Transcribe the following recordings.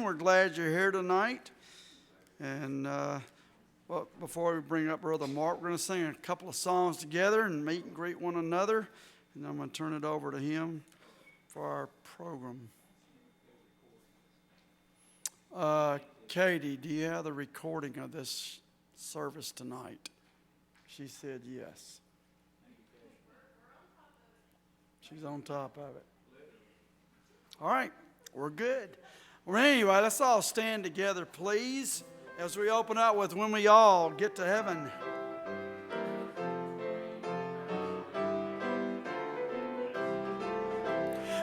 We're glad you're here tonight. And before we bring up Brother Mark, we're going to sing a couple of songs together and meet and greet one another. And I'm going to turn it over to him for our program. Katie, do you have the recording of this service tonight? She said yes. She's on top of it. All right, we're good. Well, anyway, let's all stand together, please, as we open up with When We All Get to Heaven.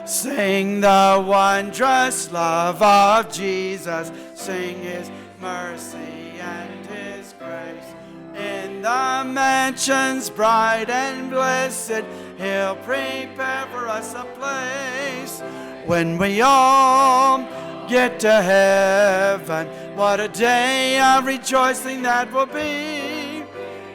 Sing the wondrous love of Jesus. Sing His mercy and His grace. In the mansions bright and blessed, He'll prepare for us a place. When we all get to heaven, what a day of rejoicing that will be.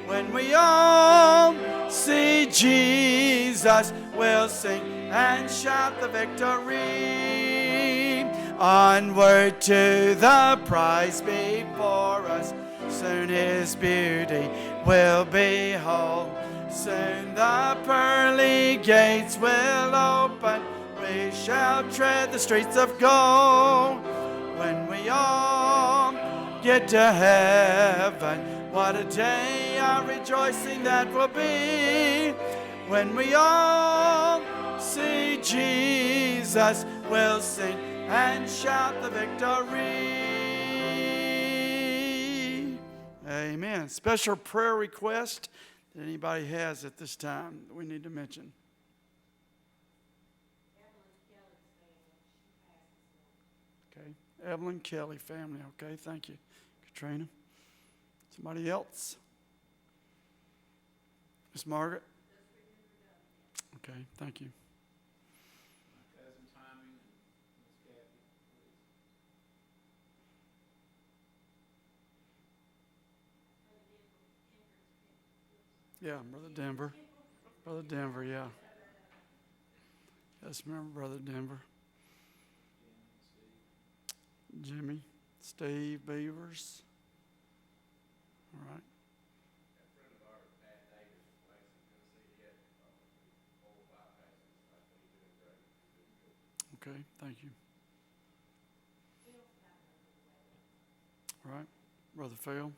When we all see Jesus, we'll sing and shout the victory. Onward to the prize before us, soon His beauty will behold. Soon the pearly gates will open, we shall tread the streets of gold. When we all get to heaven, what a day of rejoicing that will be. When we all see Jesus, we'll sing and shout the victory. Amen. Special prayer request that anybody has at this time that we need to mention. Okay, Evelyn Kelly family. Okay, thank you, Katrina. Somebody else? Miss Margaret? Okay, thank you. My cousin Tommy and Miss Kathy, please. Yeah, Brother Denver. Brother Denver, yeah. Yes, remember Brother Denver. Jimmy, Steve Beavers. All right. a friend of ours, Pat Davis, from Lansing, Tennessee, he had 4 or 5 passes. I think he's doing great. Okay, thank you. All right, Brother Phil.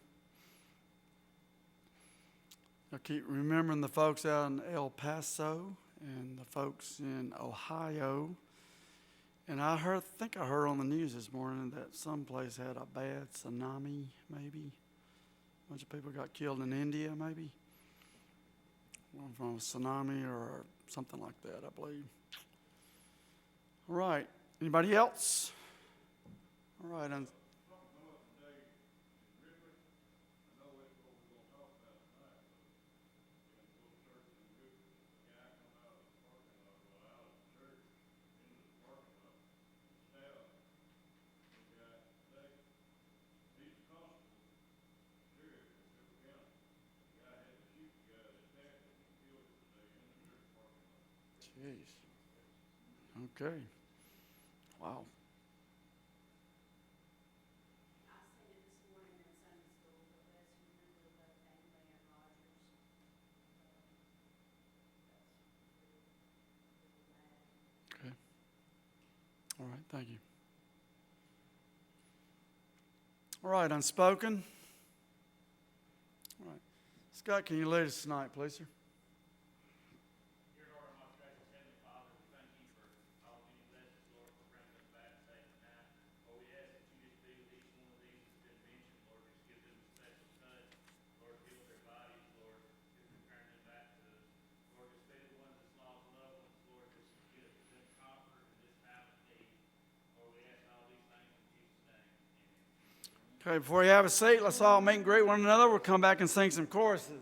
I keep remembering the folks out in El Paso and the folks in Ohio. And I think I heard on the news this morning that some place had a bad tsunami, maybe. A bunch of people got killed in India, maybe. From a tsunami or something like that, I believe. All right. Anybody else? All right. Jeez. Okay. Wow. Okay. All right. Thank you. All right. Unspoken. All right. Scott, can you lead us tonight, please, sir? Okay, before you have a seat, let's all meet and greet one another. We'll come back and sing some choruses.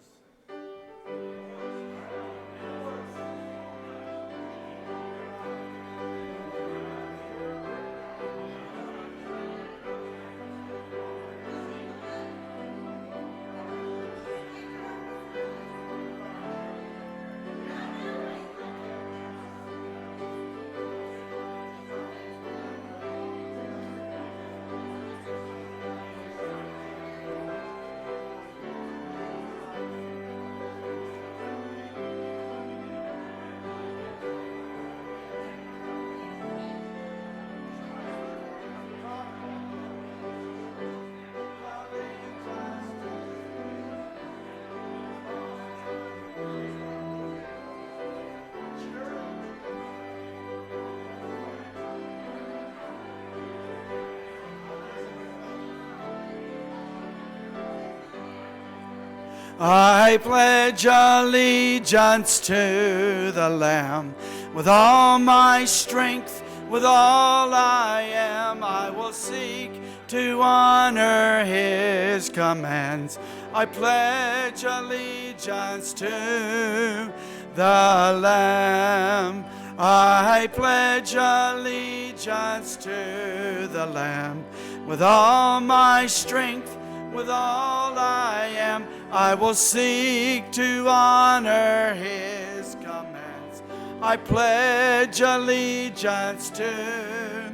I pledge allegiance to the Lamb. With all my strength, with all I am, I will seek to honor His commands. I pledge allegiance to the Lamb. I pledge allegiance to the Lamb. With all my strength, with all I am, I will seek to honor His commands. I pledge allegiance to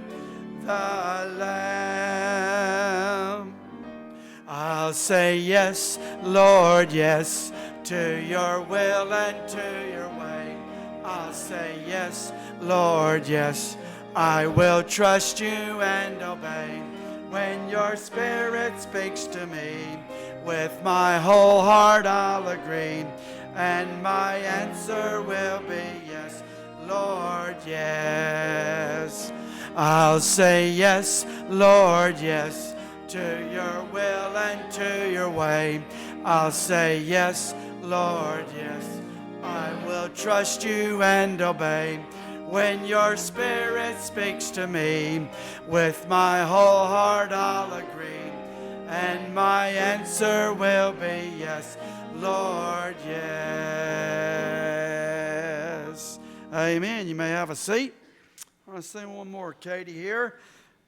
the Lamb. I'll say yes, Lord, yes, to your will and to your way. I'll say yes, Lord, yes, I will trust you and obey. When your Spirit speaks to me, with my whole heart I'll agree, and my answer will be yes, Lord, yes. I'll say yes, Lord, yes, to your will and to your way. I'll say yes, Lord, yes, I will trust you and obey. When your Spirit speaks to me, with my whole heart I'll agree, and my answer will be yes, Lord, yes. Amen. You may have a seat. I'm going to sing one more, Katie, here.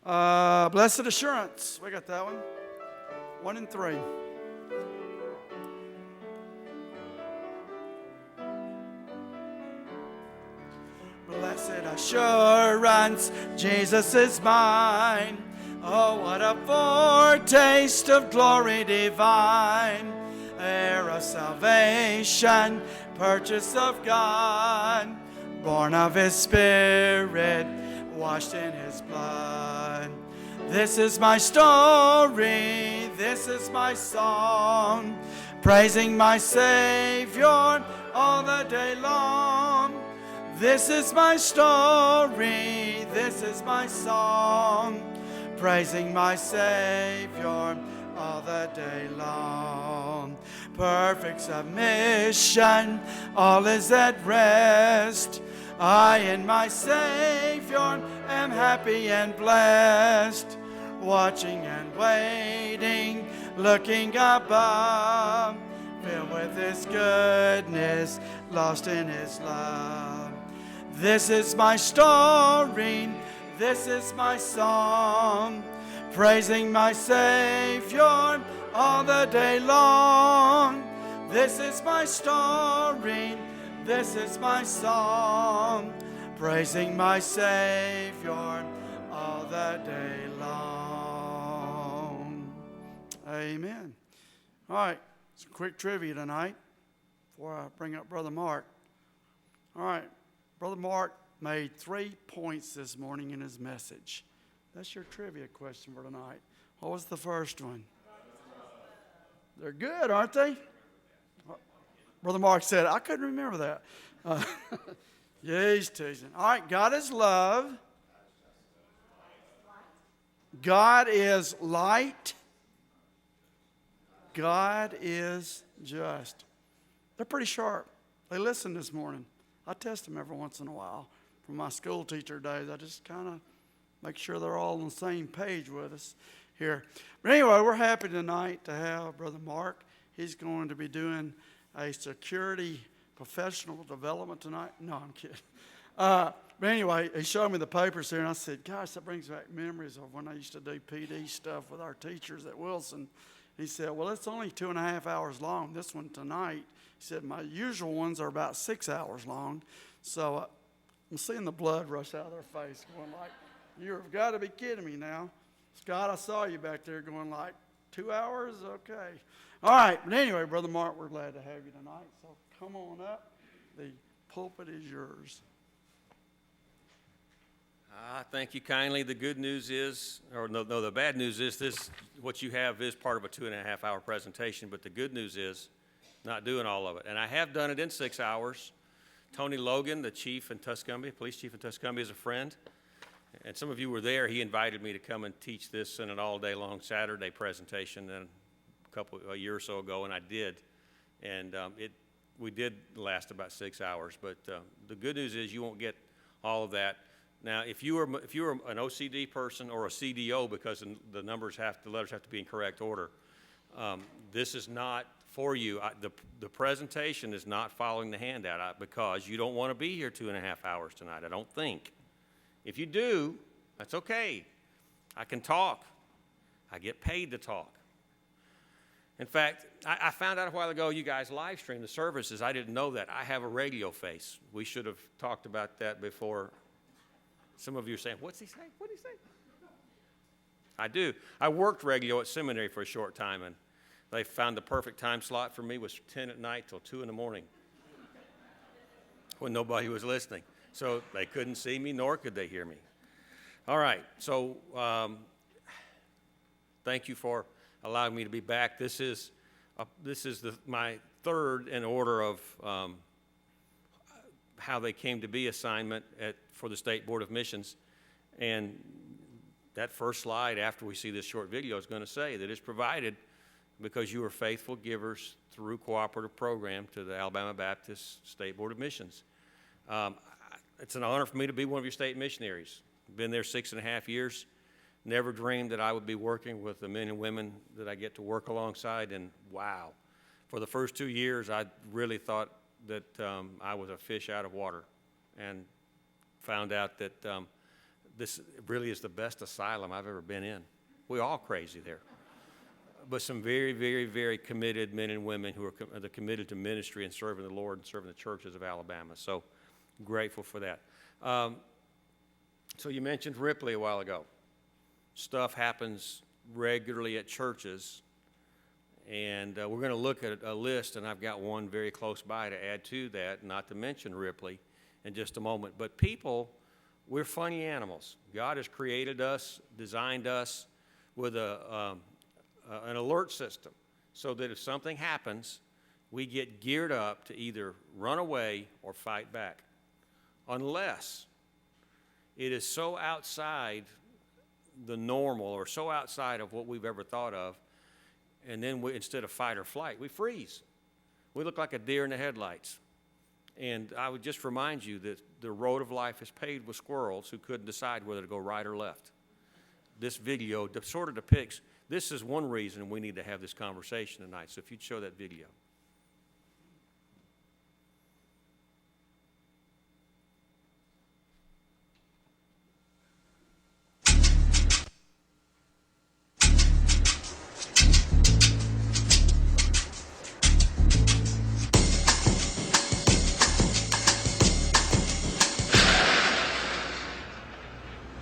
Blessed Assurance. We got that one. 1 and 3. Blessed assurance, Jesus is mine. Oh, what a foretaste of glory divine. Heir of salvation, purchase of God, born of His Spirit, washed in His blood. This is my story, this is my song, praising my Savior all the day long. This is my story, this is my song, praising my Savior all the day long. Perfect submission, all is at rest. I and my Savior am happy and blessed, watching and waiting, looking above, filled with His goodness, lost in His love. This is my story, this is my song, praising my Savior all the day long. This is my story, this is my song, praising my Savior all the day long. Amen. All right, some quick trivia tonight before I bring up Brother Mark. All right, Brother Mark made 3 points this morning in his message. That's your trivia question for tonight. What was the first one? They're good, aren't they? Brother Mark said, I couldn't remember that. Yeah, he's teasing. All right, God is love. God is light. God is just. They're pretty sharp. They listened this morning. I test them every once in a while. From my school teacher days, I just kind of make sure they're all on the same page with us here. But anyway, we're happy tonight to have Brother Mark. He's going to be doing a security professional development tonight. No, I'm kidding. But anyway, he showed me the papers here, and I said, gosh, that brings back memories of when I used to do PD stuff with our teachers at Wilson. He said, well, it's only 2.5 hours long. This one tonight, he said, my usual ones are about 6 hours long. So I'm seeing the blood rush out of their face, going like, you've got to be kidding me now. Scott, I saw you back there going like, 2 hours? Okay. All right. But anyway, Brother Mark, we're glad to have you tonight. So come on up. The pulpit is yours. Thank you kindly. The good news is, the bad news is this, what you have is part of a 2.5 hour presentation, but the good news is not doing all of it. And I have done it in 6 hours. Tony Logan, the chief in Tuscumbia, police chief in Tuscumbia, is a friend. And some of you were there. He invited me to come and teach this in an all-day long Saturday presentation a year or so ago, and I did. And we did last about 6 hours, but the good news is you won't get all of that. Now, if you were an OCD person or a CDO, because the letters have to be in correct order, this is not for you. The presentation is not following the handout because you don't want to be here 2.5 hours tonight, I don't think. If you do, that's okay. I can talk. I get paid to talk. In fact, I found out a while ago you guys live stream the services. I didn't know that. I have a radio face. We should have talked about that before. Some of you are saying, what's he saying? What did he say? I do. I worked radio at seminary for a short time, and they found the perfect time slot for me was 10 at night till 2 in the morning when nobody was listening. So they couldn't see me, nor could they hear me. All right, so thank you for allowing me to be back. This is my third in order of how they came to be assignment for the State Board of Missions. And that first slide after we see this short video is going to say that it's provided because you are faithful givers through cooperative program to the Alabama Baptist State Board of Missions. It's an honor for me to be one of your state missionaries. Been there 6.5 years. Never dreamed that I would be working with the men and women that I get to work alongside, and wow. For the first 2 years, I really thought that I was a fish out of water, and found out that this really is the best asylum I've ever been in. We're all crazy there. But some very, very, very committed men and women who are committed to ministry and serving the Lord and serving the churches of Alabama. So grateful for that. So you mentioned Ripley a while ago. Stuff happens regularly at churches, and we're going to look at a list, and I've got one very close by to add to that, not to mention Ripley in just a moment. But people, we're funny animals. God has created us, designed us with an alert system so that if something happens, we get geared up to either run away or fight back, unless it is so outside the normal or so outside of what we've ever thought of, and then instead of fight or flight, we freeze. We look like a deer in the headlights. And I would just remind you that the road of life is paved with squirrels who couldn't decide whether to go right or left. This video sort of depicts, this is one reason we need to have this conversation tonight. So if you'd show that video.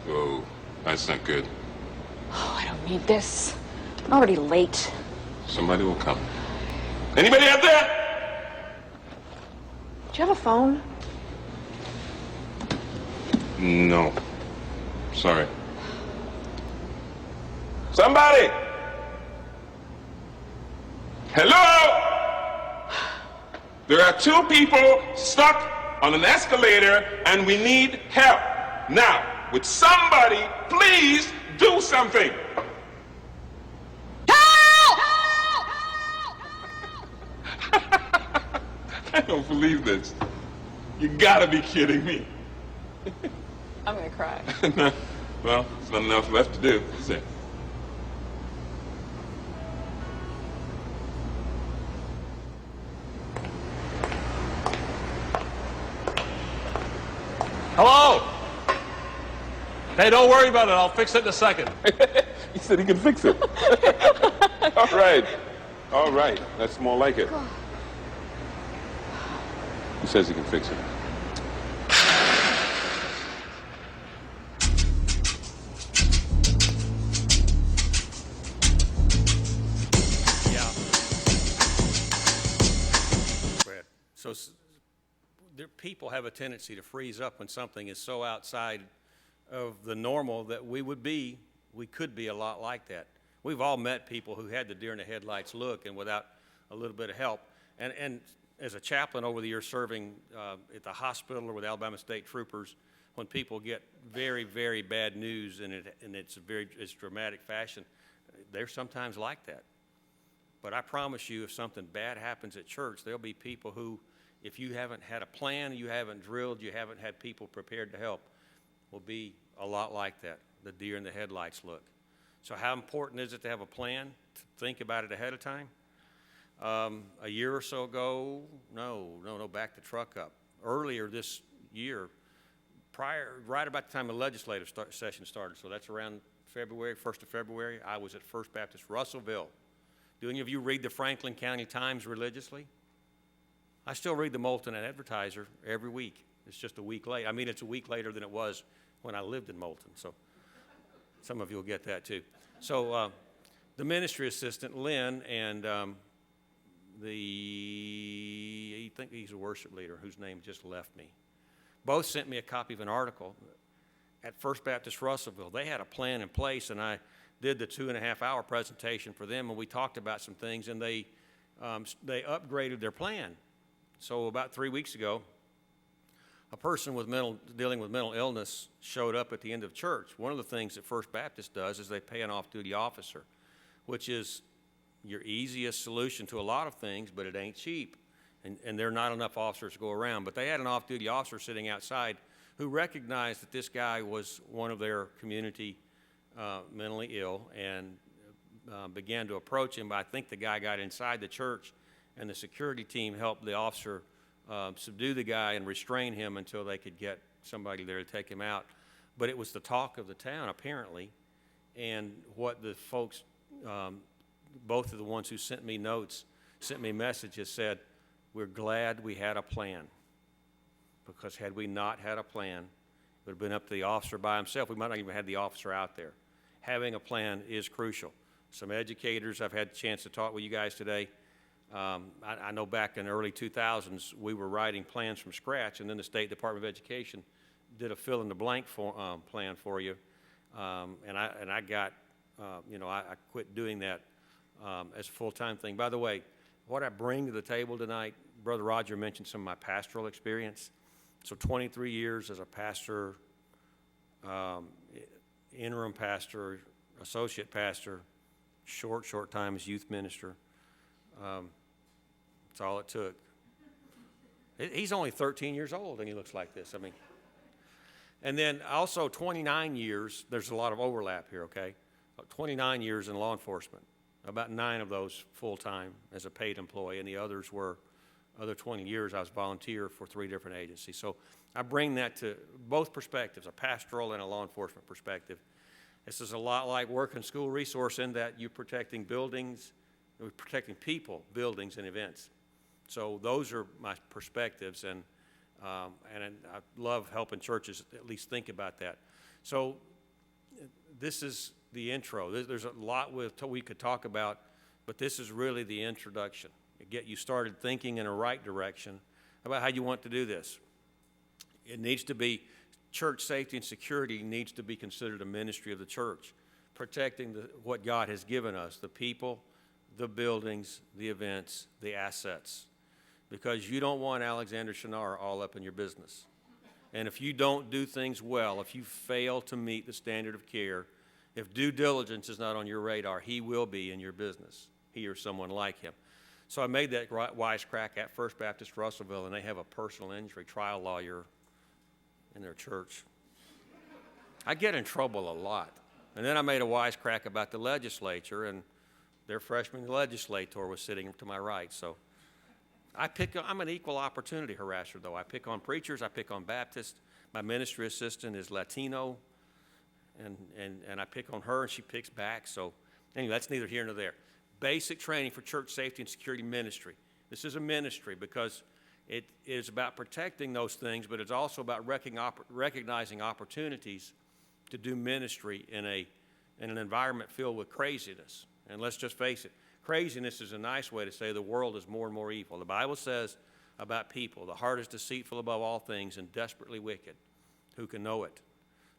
Whoa, that's not good. Oh, I don't need this. I'm already late. Somebody will come. Anybody out there? Do you have a phone? No. Sorry. Somebody! Hello? There are 2 people stuck on an escalator and we need help. Now, would somebody please do something? I don't believe this. You gotta be kidding me. I'm gonna cry. Well, there's nothing else left to do, is there? Hello? Hey, don't worry about it. I'll fix it in a second. He said he can fix it. All right. All right. That's more like it. He says he can fix it. Yeah. Go ahead. So people have a tendency to freeze up when something is so outside of the normal that we could be a lot like that. We've all met people who had the deer in the headlights look, and without a little bit of help. And as a chaplain over the years serving at the hospital or with Alabama State Troopers, when people get very, very bad news and it's dramatic fashion, they're sometimes like that. But I promise you, if something bad happens at church, there'll be people who, if you haven't had a plan, you haven't drilled, you haven't had people prepared to help, will be a lot like that, the deer in the headlights look. So how important is it to have a plan, to think about it ahead of time? A year or so ago, back the truck up. Earlier this year, right about the time the legislative session started, so that's around February, 1st of February, I was at First Baptist Russellville. Do any of you read the Franklin County Times religiously? I still read the Moulton Advertiser every week. It's just a week late. I mean, it's a week later than it was when I lived in Moulton, so some of you will get that too. So the ministry assistant, Lynn, and I think he's a worship leader whose name just left me, both sent me a copy of an article at First Baptist Russellville. They had a plan in place, and I did the 2.5-hour presentation for them, and we talked about some things, and they upgraded their plan. So about 3 weeks ago, a person dealing with mental illness showed up at the end of church. One of the things that First Baptist does is they pay an off-duty officer, which is your easiest solution to a lot of things, but it ain't cheap. And there are not enough officers to go around. But they had an off-duty officer sitting outside who recognized that this guy was one of their community mentally ill, and began to approach him. But I think the guy got inside the church, and the security team helped the officer subdue the guy and restrain him until they could get somebody there to take him out. But it was the talk of the town, apparently, and what the folks, both of the ones who sent me notes, sent me messages, said, we're glad we had a plan, because had we not had a plan, it would have been up to the officer by himself. We might not even have the officer out there. Having a plan is crucial. Some educators, I've had a chance to talk with you guys today. I know back in the early 2000s, we were writing plans from scratch, and then the State Department of Education did a fill-in-the-blank plan for you. And I got, I quit doing that as a full-time thing. By the way, what I bring to the table tonight, Brother Roger mentioned some of my pastoral experience. So 23 years as a pastor, interim pastor, associate pastor, short time as youth minister. That's all it took. He's only 13 years old and he looks like this. I mean, and then also 29 years, there's a lot of overlap here, okay? 29 years in law enforcement, about 9 of those full-time as a paid employee, and the others were, other 20 years I was volunteer for 3 different agencies. So I bring that to both perspectives, a pastoral and a law enforcement perspective. This is a lot like working school resource in that you're protecting buildings, we're protecting people, buildings, and events. So those are my perspectives, and I love helping churches at least think about that. So this is the intro. There's a lot we could talk about, but this is really the introduction. Get you started thinking in a right direction about how you want to do this. It needs to be, church safety and security needs to be considered a ministry of the church, protecting what God has given us, the people, the buildings, the events, the assets, because you don't want Alexander Shunnarah all up in your business. And if you don't do things well, if you fail to meet the standard of care, if due diligence is not on your radar, he will be in your business, he or someone like him. So I made that wisecrack at First Baptist Russellville, and they have a personal injury trial lawyer in their church. I get in trouble a lot. And then I made a wisecrack about the legislature, and their freshman legislator was sitting to my right. So I'm an equal opportunity harasser, though. I pick on preachers, I pick on Baptists. My ministry assistant is Latino, and I pick on her, and she picks back. So anyway, that's neither here nor there. Basic training for church safety and security ministry. This is a ministry because it is about protecting those things, but it's also about recognizing opportunities to do ministry in an environment filled with craziness. And let's just face it, craziness is a nice way to say the world is more and more evil. The Bible says about people, the heart is deceitful above all things and desperately wicked. Who can know it?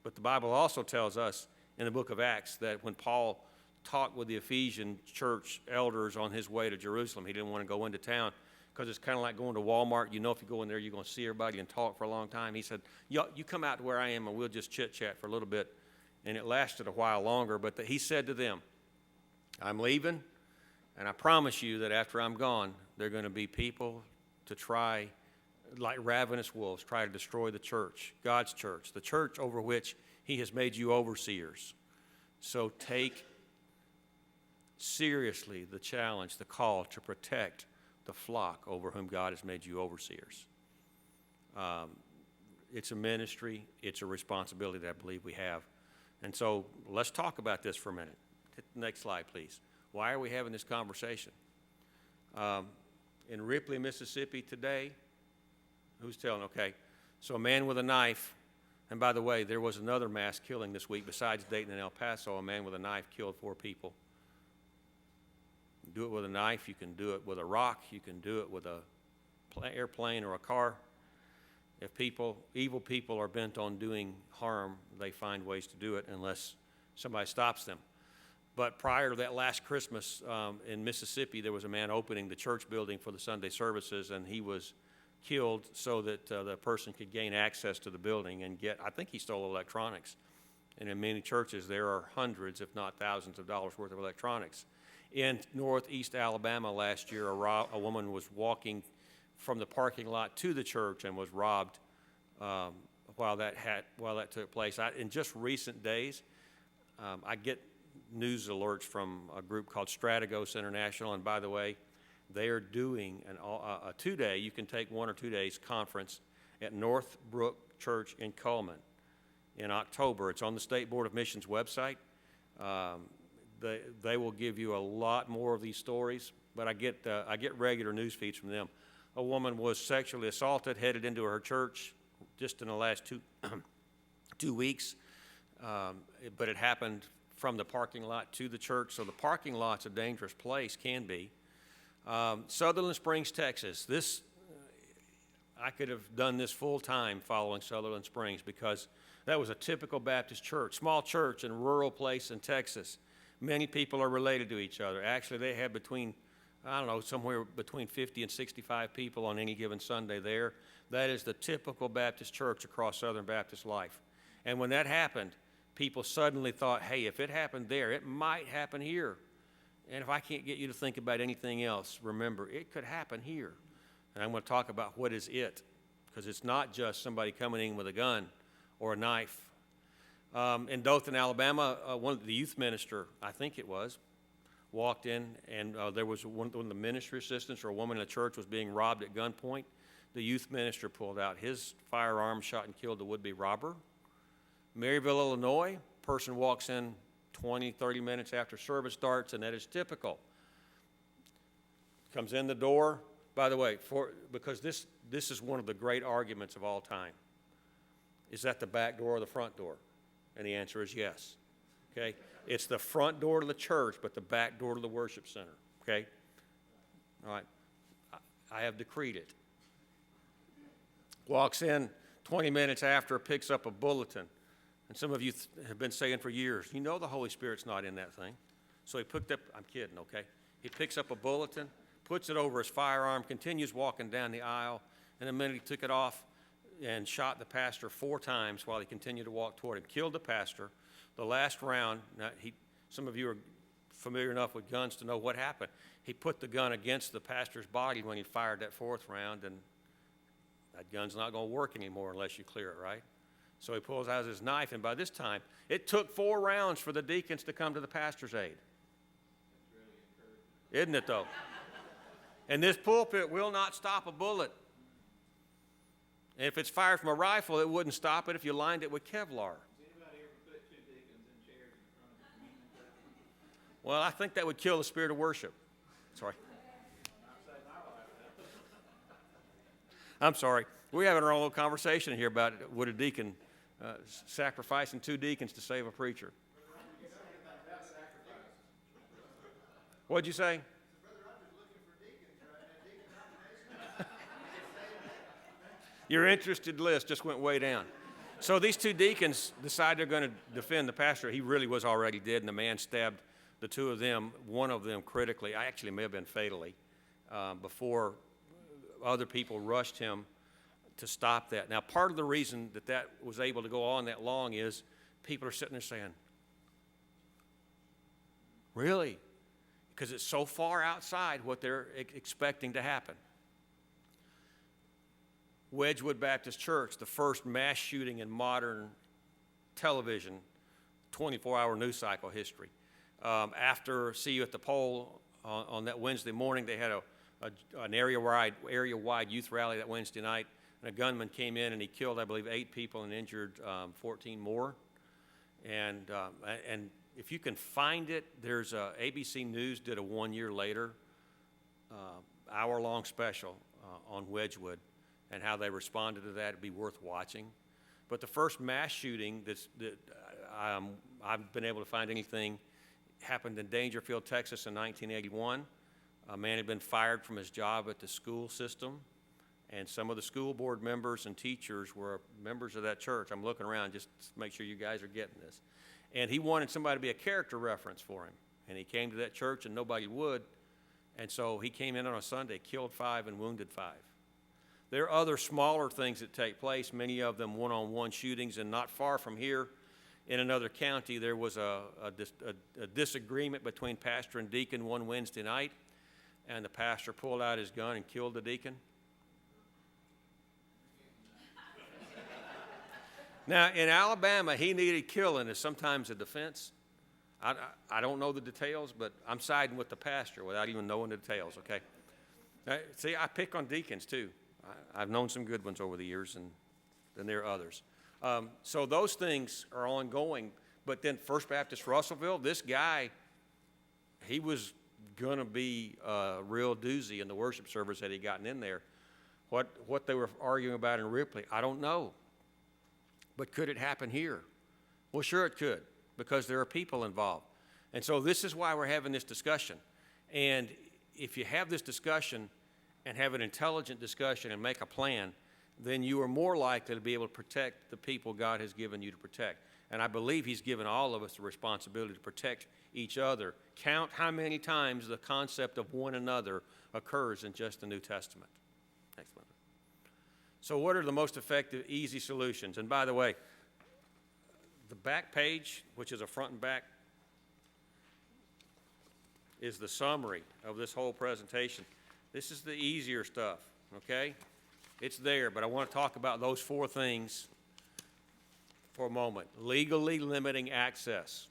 But the Bible also tells us in the book of Acts that when Paul talked with the Ephesian church elders on his way to Jerusalem, he didn't want to go into town because it's kind of like going to Walmart. You know, if you go in there, you're going to see everybody and talk for a long time. He said, you come out to where I am and we'll just chit-chat for a little bit. And it lasted a while longer, but he said to them, I'm leaving, And I promise you that after I'm gone, there are going to be people to try, like ravenous wolves, try to destroy the church, God's church, the church over which he has made you overseers. So take seriously the challenge, the call to protect the flock over whom God has made you overseers. It's a ministry, it's a responsibility that I believe we have. And so let's talk about this for a minute. Hit the next slide, please. Why are we having this conversation? In Ripley, Mississippi today, who's telling? Okay, so a man with a knife, and by the way, there was another mass killing this week besides Dayton and El Paso. A man with a knife killed 4 people. You do it with a knife, you can do it with a rock, you can do it with a airplane or a car. If evil people are bent on doing harm, they find ways to do it unless somebody stops them. But prior to that last Christmas in Mississippi, there was a man opening the church building for the Sunday services, and he was killed so that the person could gain access to the building and I think he stole electronics. And in many churches, there are hundreds, if not thousands of dollars worth of electronics. In northeast Alabama last year, a woman was walking from the parking lot to the church and was robbed while that took place. In just recent days, I get news alerts from a group called Strategos International, and by the way, they are doing a 2-day, you can take 1 or 2 days conference at Northbrook Church in Cullman in October. It's on the State Board of Missions website. They will give you a lot more of these stories, but I get regular news feeds from them. A woman was sexually assaulted, headed into her church just in the last 2 weeks, but it happened from the parking lot to the church. So the parking lot's a dangerous place, can be. Sutherland Springs, Texas. I could have done this full time following Sutherland Springs because that was a typical Baptist church, small church in a rural place in Texas. Many people are related to each other. Actually, they have somewhere between 50 and 65 people on any given Sunday there. That is the typical Baptist church across Southern Baptist life. And when that happened, people suddenly thought, hey, if it happened there, it might happen here. And if I can't get you to think about anything else, remember, it could happen here. And I'm going to talk about what is it, because it's not just somebody coming in with a gun or a knife. In Dothan, Alabama, the youth minister, I think it was, walked in, and there was one of the ministry assistants or a woman in the church was being robbed at gunpoint. The youth minister pulled out his firearm, shot and killed the would-be robber. Maryville, Illinois, person walks in 20, 30 minutes after service starts, and that is typical. Comes in the door. By the way, because this is one of the great arguments of all time. Is that the back door or the front door? And the answer is yes. Okay? It's the front door to the church, but the back door to the worship center. Okay? All right. I have decreed it. Walks in 20 minutes after, picks up a bulletin. And some of you have been saying for years, you know the Holy Spirit's not in that thing. So he picked up, I'm kidding, okay? He picks up a bulletin, puts it over his firearm, continues walking down the aisle, and the minute he took it off and shot the pastor 4 times while he continued to walk toward him, killed the pastor. The last round, now some of you are familiar enough with guns to know what happened. He put the gun against the pastor's body when he fired that 4th round, and that gun's not going to work anymore unless you clear it, right? So he pulls out his knife, and by this time, it took 4 rounds for the deacons to come to the pastor's aid. Isn't it, though? And this pulpit will not stop a bullet. And if it's fired from a rifle, it wouldn't stop it if you lined it with Kevlar. Has anybody ever put 2 deacons in chairs in front of the communion table? Well, I think that would kill the spirit of worship. Sorry. I'm sorry. We're having our own little conversation here about would a deacon sacrificing 2 deacons to save a preacher. What'd you say? Your interested list just went way down. So these 2 deacons decide they're going to defend the pastor. He really was already dead, and the man stabbed the 2 of them, one of them critically, actually may have been fatally, before other people rushed him to stop that. Now, part of the reason that was able to go on that long is people are sitting there saying, really? because it's so far outside what they're expecting to happen. Wedgwood Baptist Church, the first mass shooting in modern television, 24-hour news cycle history. After See You at the Pole on that Wednesday morning, they had an area-wide youth rally that Wednesday night, and a gunman came in and he killed, I believe, 8 people and injured 14 more. And if you can find it, there's ABC News did a 1 year later hour-long special on Wedgwood and how they responded to that. It'd be worth watching. But the first mass shooting that I've been able to find anything happened in Dangerfield, Texas in 1981. A man had been fired from his job at the school system, and some of the school board members and teachers were members of that church. I'm looking around just to make sure you guys are getting this. And he wanted somebody to be a character reference for him. And he came to that church and nobody would. And so he came in on a Sunday, killed 5 and wounded 5. There are other smaller things that take place, many of them one-on-one shootings, and not far from here in another county, there was a disagreement between pastor and deacon one Wednesday night, and the pastor pulled out his gun and killed the deacon. Now, in Alabama, he needed killing as sometimes a defense. I don't know the details, but I'm siding with the pastor without even knowing the details, okay? See, I pick on deacons, too. I've known some good ones over the years, and then there are others. So those things are ongoing. But then First Baptist Russellville, this guy, he was going to be a real doozy in the worship service had he gotten in there. What they were arguing about in Ripley, I don't know. But could it happen here? Well, sure it could, because there are people involved. And so this is why we're having this discussion. And if you have this discussion and have an intelligent discussion and make a plan, then you are more likely to be able to protect the people God has given you to protect. And I believe he's given all of us the responsibility to protect each other. Count how many times the concept of one another occurs in just the New Testament. Next one. So what are the most effective, easy solutions? And by the way, the back page, which is a front and back, is the summary of this whole presentation. This is the easier stuff, okay? It's there, but I want to talk about those 4 things for a moment. Legally limiting access.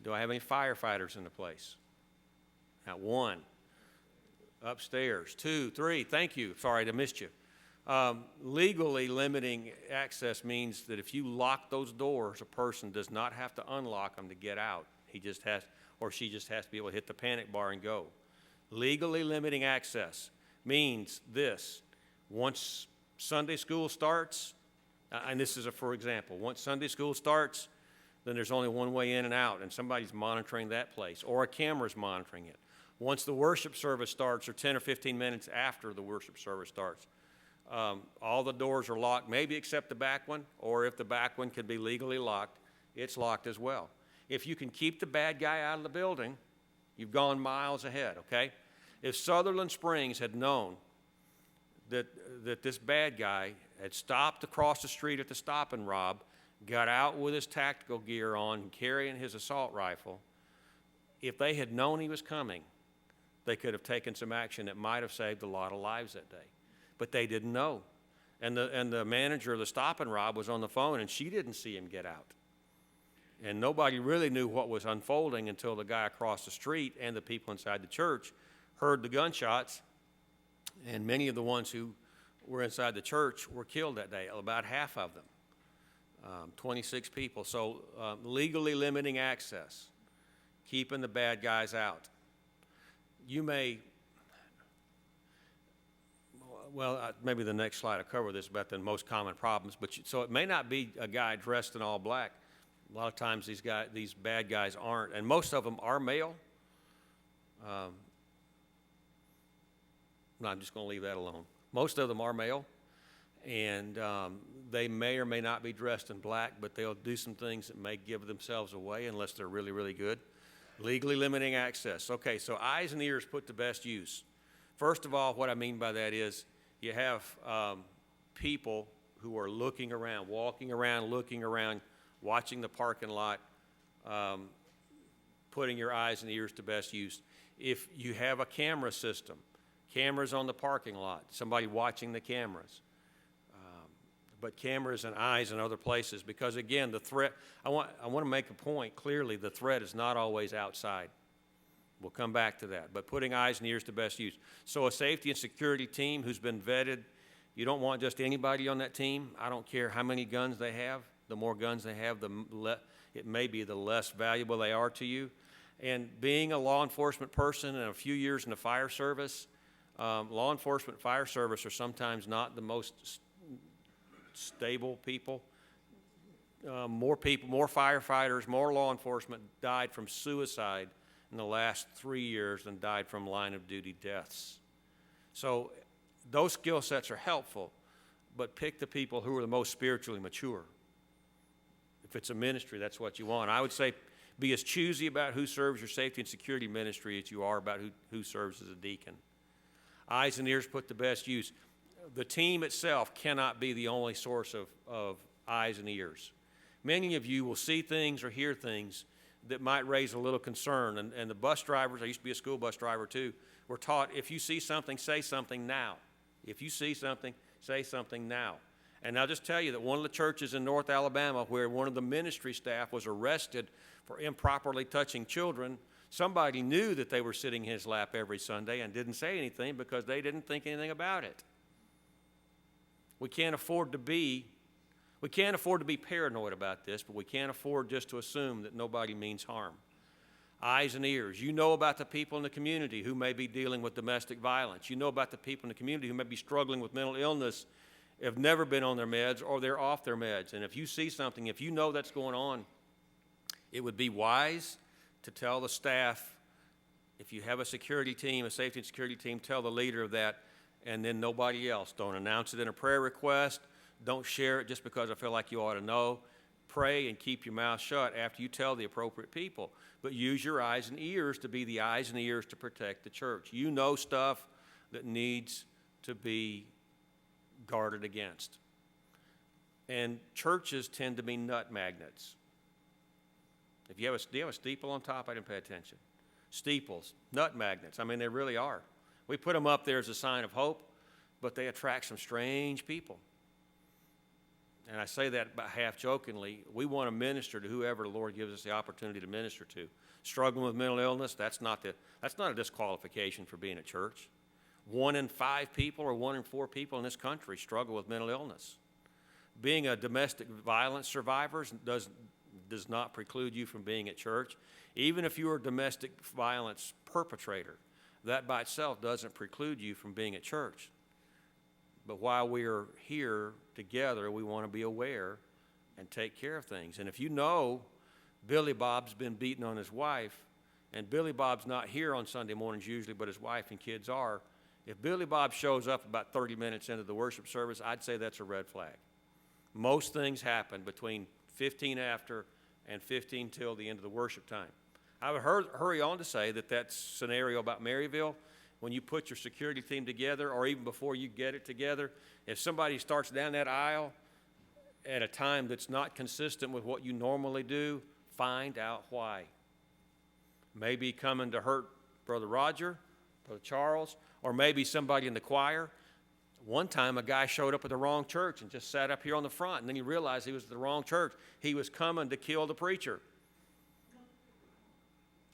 Do I have any firefighters in the place? Now, 1. Upstairs. 2, 3, thank you. Sorry, I missed you. Legally limiting access means that if you lock those doors, a person does not have to unlock them to get out. He just has, or she just has to be able to hit the panic bar and go. Legally limiting access means this. Once Sunday school starts, and this is for example, once Sunday school starts, then there's only one way in and out, and somebody's monitoring that place, or a camera's monitoring it. Once the worship service starts, or 10 or 15 minutes after the worship service starts, all the doors are locked, maybe except the back one, or if the back one can be legally locked, it's locked as well. If you can keep the bad guy out of the building, you've gone miles ahead, okay? If Sutherland Springs had known that this bad guy had stopped across the street at the Stop and Rob, got out with his tactical gear on, carrying his assault rifle, if they had known he was coming, they could have taken some action that might have saved a lot of lives that day. But they didn't know. And the manager of the Stop and Rob was on the phone, and she didn't see him get out. And nobody really knew what was unfolding until the guy across the street and the people inside the church heard the gunshots, and many of the ones who were inside the church were killed that day, about half of them, 26 people. So legally limiting access, keeping the bad guys out. You may, well, maybe the next slide will cover this about the most common problems, but so it may not be a guy dressed in all black. A lot of times these bad guys aren't, and most of them are male. No, I'm just going to leave that alone. Most of them are male, and they may or may not be dressed in black, but they'll do some things that may give themselves away unless they're really, really good. Legally limiting access. Okay, so eyes and ears put to best use. First of all, what I mean by that is you have people who are looking around, walking around, looking around, watching the parking lot. putting your eyes and ears to best use. If you have a camera system, cameras on the parking lot, somebody watching the cameras, but cameras and eyes in other places, because again, the threat, I want to make a point clearly, the threat is not always outside. We'll come back to that, but putting eyes and ears to best use. So a safety and security team who's been vetted, you don't want just anybody on that team. I don't care how many guns they have. The more guns they have, it may be the less valuable they are to you. And being a law enforcement person and a few years in the fire service, law enforcement fire service are sometimes not the most stable people. More firefighters, more law enforcement died from suicide in the last 3 years than died from line of duty deaths. So those skill sets are helpful, but pick the people who are the most spiritually mature. If it's a ministry, that's what you want. I would say be as choosy about who serves your safety and security ministry as you are about who serves as a deacon. Eyes and ears put to best use. The team itself cannot be the only source of eyes and ears. Many of you will see things or hear things that might raise a little concern. And the bus drivers, I used to be a school bus driver too, were taught if you see something, say something now. If you see something, say something now. And I'll just tell you that one of the churches in North Alabama where one of the ministry staff was arrested for improperly touching children, somebody knew that they were sitting in his lap every Sunday and didn't say anything because they didn't think anything about it. We can't afford to be paranoid about this, but we can't afford just to assume that nobody means harm. Eyes and ears. You know about the people in the community who may be dealing with domestic violence. You know about the people in the community who may be struggling with mental illness, have never been on their meds, or they're off their meds. And if you see something, if you know that's going on, it would be wise to tell the staff, if you have a security team, a safety and security team, tell the leader of that, and then nobody else. Don't announce it in a prayer request. Don't share it just because I feel like you ought to know. Pray and keep your mouth shut after you tell the appropriate people. But use your eyes and ears to be the eyes and ears to protect the church. You know stuff that needs to be guarded against. And churches tend to be nut magnets. Do you have a steeple on top? I didn't pay attention. Steeples, nut magnets. I mean, they really are. We put them up there as a sign of hope, but they attract some strange people. And I say that about half jokingly. We want to minister to whoever the Lord gives us the opportunity to minister to. Struggling with mental illness, that's not a disqualification for being at church. 1 in 5 people or 1 in 4 people in this country struggle with mental illness. Being a domestic violence survivor does not preclude you from being at church. Even if you're a domestic violence perpetrator, that by itself doesn't preclude you from being at church. But while we are here together, we want to be aware and take care of things. And if you know Billy Bob's been beating on his wife, and Billy Bob's not here on Sunday mornings usually, but his wife and kids are, if Billy Bob shows up about 30 minutes into the worship service, I'd say that's a red flag. Most things happen between 15 after and 15 till the end of the worship time. I would hurry on to say that scenario about Maryville, when you put your security team together, or even before you get it together, if somebody starts down that aisle at a time that's not consistent with what you normally do, find out why. Maybe coming to hurt Brother Roger, Brother Charles, or maybe somebody in the choir. One time a guy showed up at the wrong church and just sat up here on the front, and then he realized he was at the wrong church. He was coming to kill the preacher.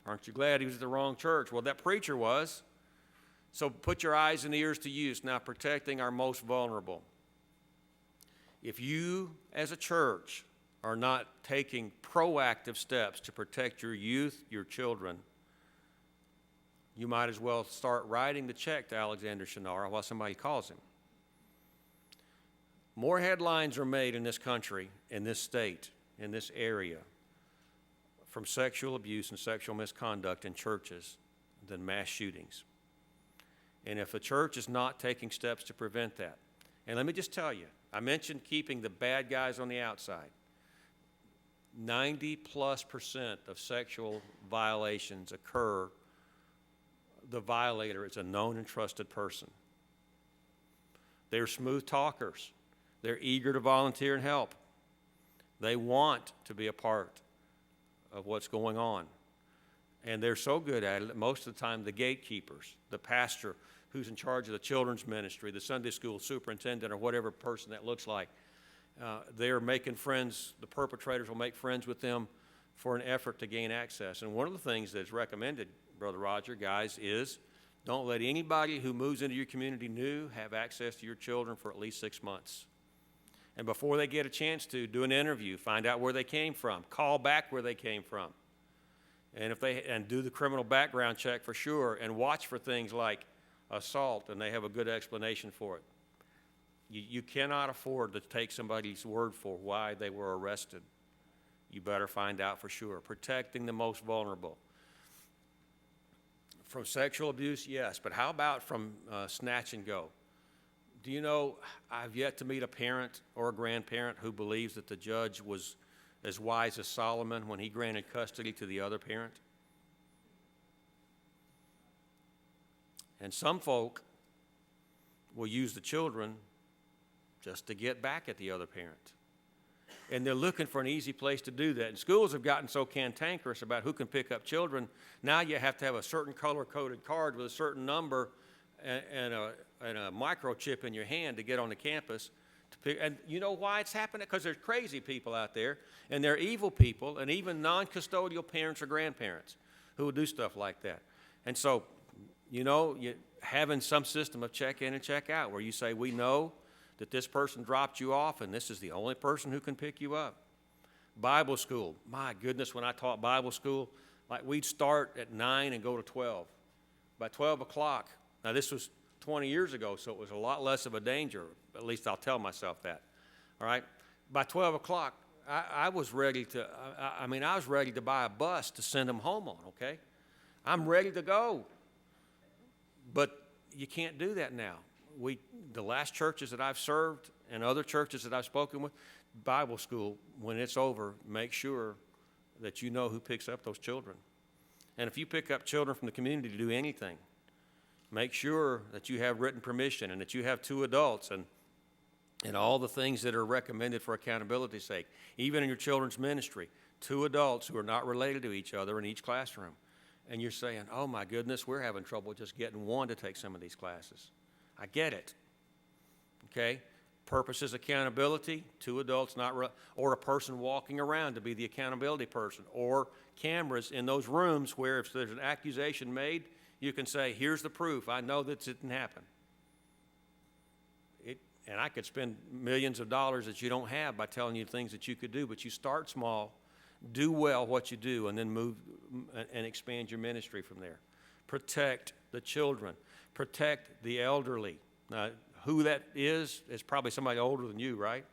Aren't you glad he was at the wrong church? Well, that preacher was. So put your eyes and ears to use. Now, protecting our most vulnerable. If you, as a church, are not taking proactive steps to protect your youth, your children, you might as well start writing the check to Alexander Shinara while somebody calls him. More headlines are made in this country, in this state, in this area, from sexual abuse and sexual misconduct in churches than mass shootings. And if the church is not taking steps to prevent that, and let me just tell you, I mentioned keeping the bad guys on the outside. 90+% of sexual violations occur, the violator is a known and trusted person. They're smooth talkers. They're eager to volunteer and help. They want to be a part of what's going on. And they're so good at it that most of the time the gatekeepers, the pastor who's in charge of the children's ministry, the Sunday school superintendent, or whatever person that looks like, they're making friends, the perpetrators will make friends with them for an effort to gain access. And one of the things that's recommended, Brother Roger, guys, is don't let anybody who moves into your community new have access to your children for at least 6 months. And before they get a chance to, do an interview, find out where they came from, call back where they came from. And do the criminal background check for sure, and watch for things like assault, and they have a good explanation for it. You cannot afford to take somebody's word for why they were arrested. You better find out for sure. Protecting the most vulnerable. From sexual abuse, yes, but how about from snatch and go? Do you know, I've yet to meet a parent or a grandparent who believes that the judge was as wise as Solomon when he granted custody to the other parent. And some folk will use the children just to get back at the other parent. And they're looking for an easy place to do that. And schools have gotten so cantankerous about who can pick up children. Now you have to have a certain color-coded card with a certain number and a microchip in your hand to get on the campus. And you know why it's happening? Because there's crazy people out there, and they're evil people, and even non-custodial parents or grandparents who will do stuff like that. And so, you know, having some system of check-in and check-out where you say, we know that this person dropped you off, and this is the only person who can pick you up. Bible school. My goodness, when I taught Bible school, like we'd start at 9 and go to 12. By 12 o'clock, now this was 20 years ago, so it was a lot less of a danger. At least I'll tell myself that. All right? By 12 o'clock, I was ready to, I was ready to buy a bus to send them home on, okay? I'm ready to go. But you can't do that now. The last churches that I've served and other churches that I've spoken with, Bible school, when it's over, make sure that you know who picks up those children. And if you pick up children from the community to do anything, make sure that you have written permission and that you have 2 adults and all the things that are recommended for accountability's sake. Even in your children's ministry, 2 adults who are not related to each other in each classroom. And you're saying, oh my goodness, we're having trouble just getting one to take some of these classes. I get it. Okay? Purpose is accountability, 2 adults or a person walking around to be the accountability person, or cameras in those rooms where if there's an accusation made, you can say, here's the proof. I know that it didn't happen. And I could spend millions of dollars that you don't have by telling you things that you could do, but you start small, do well what you do, and then move and expand your ministry from there. Protect the children. Protect the elderly. Now, who that is probably somebody older than you, right?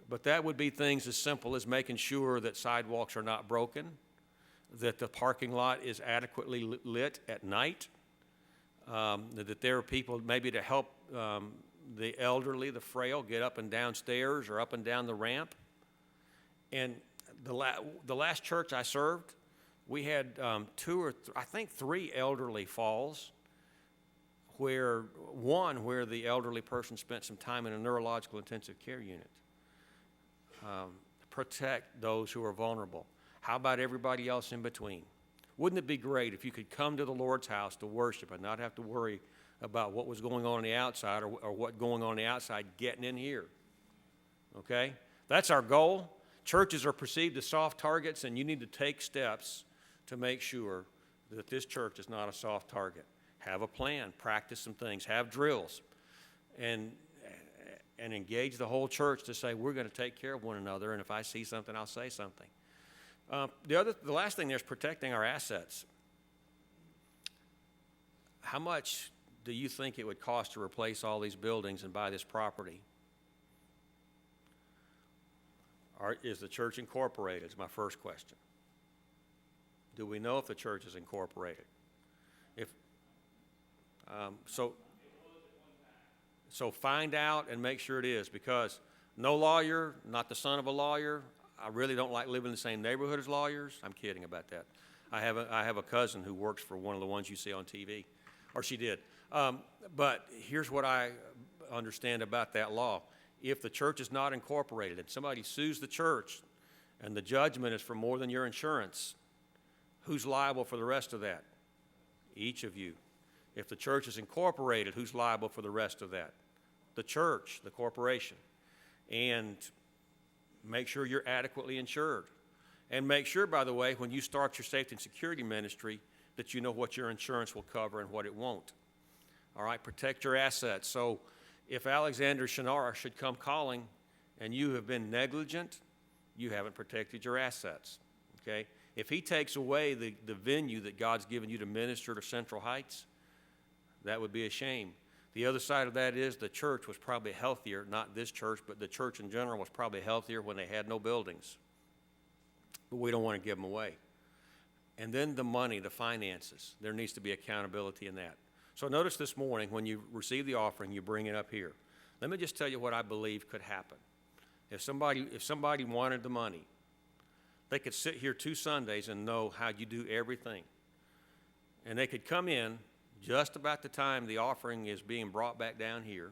But that would be things as simple as making sure that sidewalks are not broken, that the parking lot is adequately lit at night, that there are people maybe to help the elderly, the frail, get up and down stairs or up and down the ramp. And the last church I served, we had 3 elderly falls, where the elderly person spent some time in a neurological intensive care unit. Protect those who are vulnerable. How about everybody else in between? Wouldn't it be great if you could come to the Lord's house to worship and not have to worry about what was going on the outside or what going on the outside getting in here? Okay? That's our goal. Churches are perceived as soft targets, and you need to take steps to make sure that this church is not a soft target. Have a plan, practice some things, have drills, and engage the whole church to say, we're going to take care of one another, and if I see something, I'll say something. The last thing there is protecting our assets. How much do you think it would cost to replace all these buildings and buy this property? Is the church incorporated is my first question. Do we know if the church is incorporated? So find out and make sure it is, because no lawyer, not the son of a lawyer. I really don't like living in the same neighborhood as lawyers. I'm kidding about that. I have a cousin who works for one of the ones you see on TV, or she did. But here's what I understand about that law. If the church is not incorporated and somebody sues the church and the judgment is for more than your insurance, Who's liable for the rest of that? Each of you. If the church is incorporated, who's liable for the rest of that? The church, the corporation. And make sure you're adequately insured. And make sure, by the way, when you start your safety and security ministry, that you know what your insurance will cover and what it won't. All right, protect your assets. So if Alexander Shinara should come calling and you have been negligent, you haven't protected your assets, okay? If he takes away the venue that God's given you to minister to Central Heights, that would be a shame. The other side of that is the church was probably healthier, not this church, but the church in general was probably healthier when they had no buildings. But we don't want to give them away. And then the money, the finances, there needs to be accountability in that. So notice this morning when you receive the offering, you bring it up here. Let me just tell you what I believe could happen. If somebody wanted the money, they could sit here 2 Sundays and know how you do everything. And they could come in just about the time the offering is being brought back down here,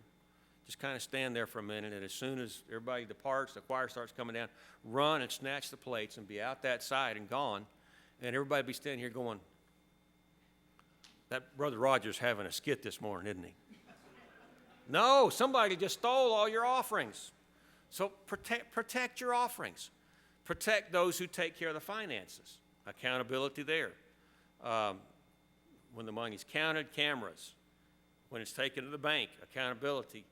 just kind of stand there for a minute, and as soon as everybody departs, the choir starts coming down, run and snatch the plates and be out that side and gone, and everybody be standing here going, that Brother Roger's having a skit this morning, isn't he? No, somebody just stole all your offerings. So protect your offerings. Protect those who take care of the finances. Accountability there. When the money's counted, cameras. When it's taken to the bank, accountability.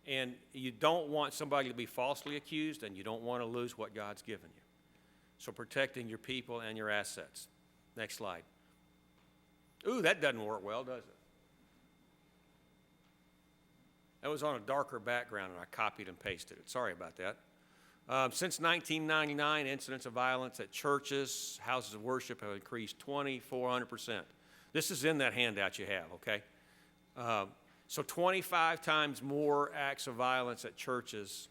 And you don't want somebody to be falsely accused, and you don't want to lose what God's given you. So protecting your people and your assets. Next slide. Ooh, that doesn't work well, does it? That was on a darker background, and I copied and pasted it. Sorry about that. Since 1999, incidents of violence at churches, houses of worship have increased 2,400%. This is in that handout you have, okay? So 25 times more acts of violence at churches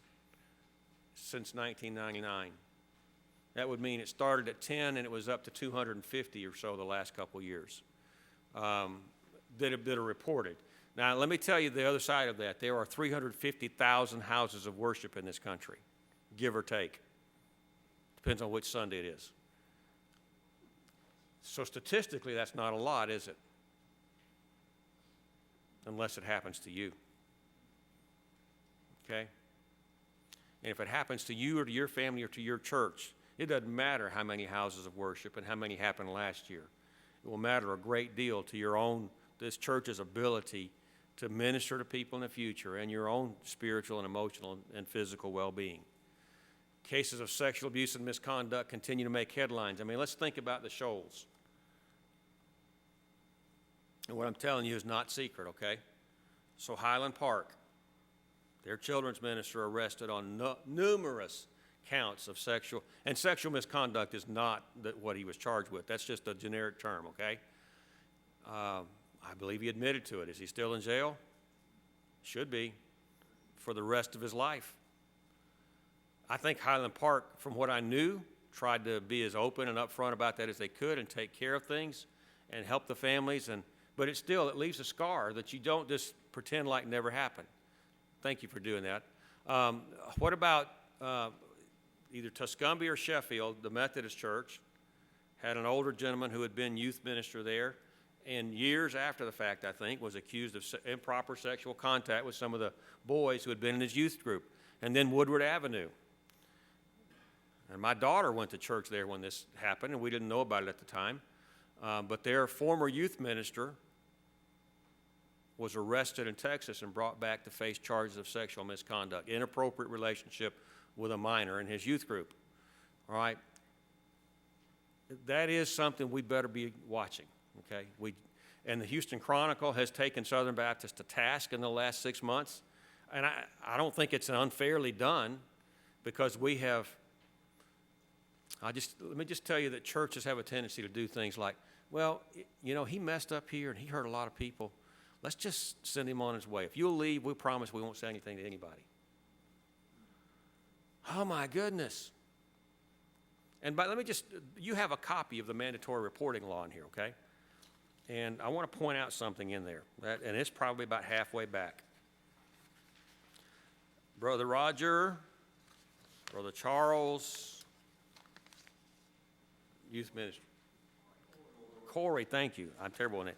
since 1999. That would mean it started at 10 and it was up to 250 or so the last couple years that are reported. Now, let me tell you the other side of that. There are 350,000 houses of worship in this country, give or take. Depends on which Sunday it is. So statistically, that's not a lot, is it? Unless it happens to you. Okay? And if it happens to you or to your family or to your church, it doesn't matter how many houses of worship and how many happened last year. It will matter a great deal to this church's ability to minister to people in the future and your own spiritual and emotional and physical well-being. Cases of sexual abuse and misconduct continue to make headlines. I mean, let's think about the Shoals. And what I'm telling you is not secret, okay? So Highland Park, their children's minister arrested on numerous counts of sexual misconduct is not what he was charged with. That's just a generic term, okay? I believe he admitted to it. Is he still in jail? Should be for the rest of his life. I think Highland Park, from what I knew, tried to be as open and upfront about that as they could and take care of things and help the families. But it leaves a scar that you don't just pretend like never happened. Thank you for doing that. What about either Tuscumbia or Sheffield? The Methodist Church had an older gentleman who had been youth minister there, and years after the fact, I think, was accused of improper sexual contact with some of the boys who had been in his youth group. And then Woodward Avenue. And my daughter went to church there when this happened, and we didn't know about it at the time. But their former youth minister was arrested in Texas and brought back to face charges of sexual misconduct, inappropriate relationship with a minor in his youth group. All right? That is something we better be watching, okay? And the Houston Chronicle has taken Southern Baptist to task in the last 6 months, and I don't think it's unfairly done because let me just tell you that churches have a tendency to do things like, well, he messed up here and he hurt a lot of people. Let's just send him on his way. If you'll leave, we promise we won't say anything to anybody. Oh, my goodness. You have a copy of the mandatory reporting law in here, okay? And I want to point out something in there, and it's probably about halfway back. Brother Roger, Brother Charles, youth ministry. Corey, thank you. I'm terrible in it.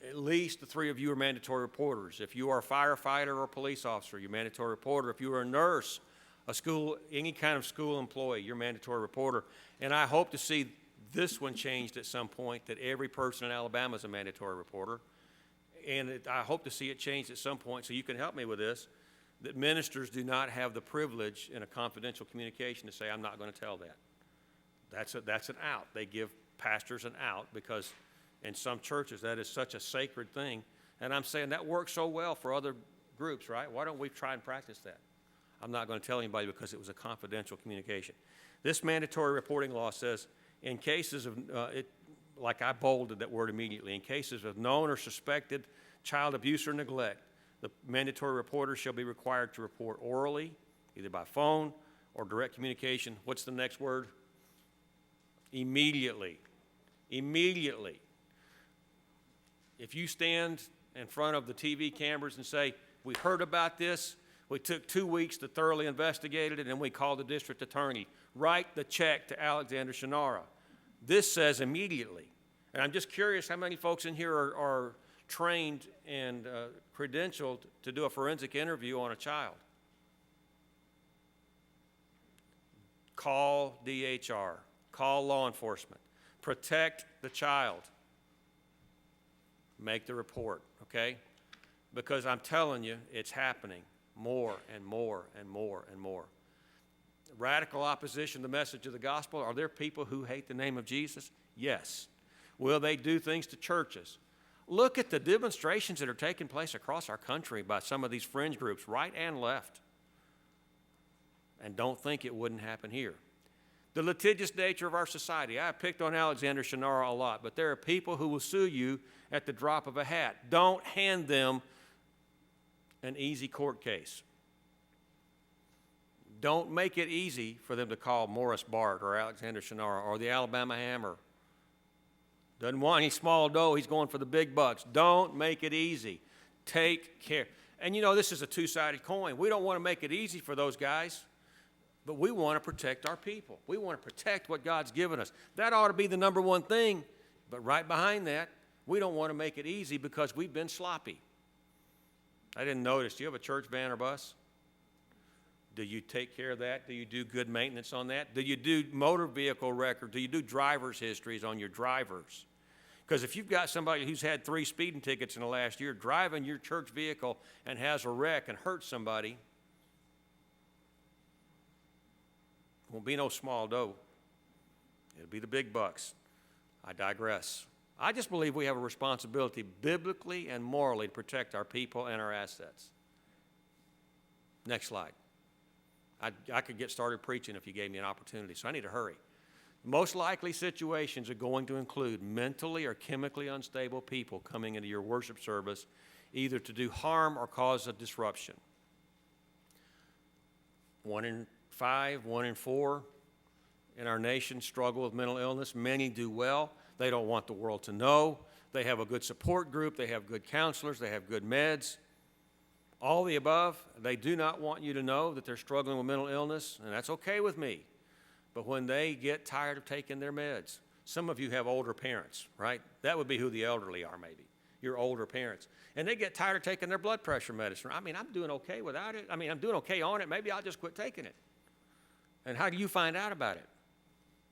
At least the three of you are mandatory reporters. If you are a firefighter or a police officer, you're a mandatory reporter. If you are a nurse, a school, any kind of school employee, you're a mandatory reporter. And I hope to see this one changed at some point, that every person in Alabama is a mandatory reporter. And I hope to see it changed at some point, so you can help me with this, that ministers do not have the privilege in a confidential communication to say, I'm not going to tell that. That's an out. They give pastors an out because in some churches that is such a sacred thing. And I'm saying that works so well for other groups, right? Why don't we try and practice that? I'm not going to tell anybody because it was a confidential communication. This mandatory reporting law says in cases of, like I bolded that word immediately, in cases of known or suspected child abuse or neglect, the mandatory reporter shall be required to report orally, either by phone or direct communication. What's the next word? Immediately. Immediately. If you stand in front of the TV cameras and say, we heard about this, we took 2 weeks to thoroughly investigate it, and then we called the district attorney, write the check to Alexander Shannara. This says immediately. And I'm just curious how many folks in here are trained and credentialed to do a forensic interview on a child. Call DHR. Call law enforcement. Protect the child. Make the report, okay? Because I'm telling you, it's happening more and more and more and more. Radical opposition to the message of the gospel. Are there people who hate the name of Jesus? Yes. Will they do things to churches? Look at the demonstrations that are taking place across our country by some of these fringe groups, right and left. And don't think it wouldn't happen here. The litigious nature of our society. I picked on Alexander Shannara a lot, but there are people who will sue you at the drop of a hat. Don't hand them an easy court case. Don't make it easy for them to call Morris Bart or Alexander Shannara or the Alabama Hammer. Doesn't want any small dough, he's going for the big bucks. Don't make it easy. Take care. And you know, this is a two-sided coin. We don't want to make it easy for those guys, but we want to protect our people. We want to protect what God's given us. That ought to be the number one thing, but right behind that, we don't want to make it easy because we've been sloppy. I didn't notice. Do you have a church van or bus? Do you take care of that? Do you do good maintenance on that? Do you do motor vehicle record? Do you do driver's histories on your drivers? Because if you've got somebody who's had 3 speeding tickets in the last year driving your church vehicle and has a wreck and hurts somebody, won't be no small dough. It'll be the big bucks. I digress. I just believe we have a responsibility biblically and morally to protect our people and our assets. Next slide. I could get started preaching if you gave me an opportunity, so I need to hurry. Most likely situations are going to include mentally or chemically unstable people coming into your worship service, either to do harm or cause a disruption. 1 in 5, 1 in 4 in our nation struggle with mental illness. Many do well. They don't want the world to know. They have a good support group. They have good counselors. They have good meds. All the above, they do not want you to know that they're struggling with mental illness, and that's okay with me. But when they get tired of taking their meds, some of you have older parents, right? That would be who the elderly are, maybe. Your older parents. And they get tired of taking their blood pressure medicine. I mean, I'm doing okay without it. I mean, I'm doing okay on it. Maybe I'll just quit taking it. And how do you find out about it?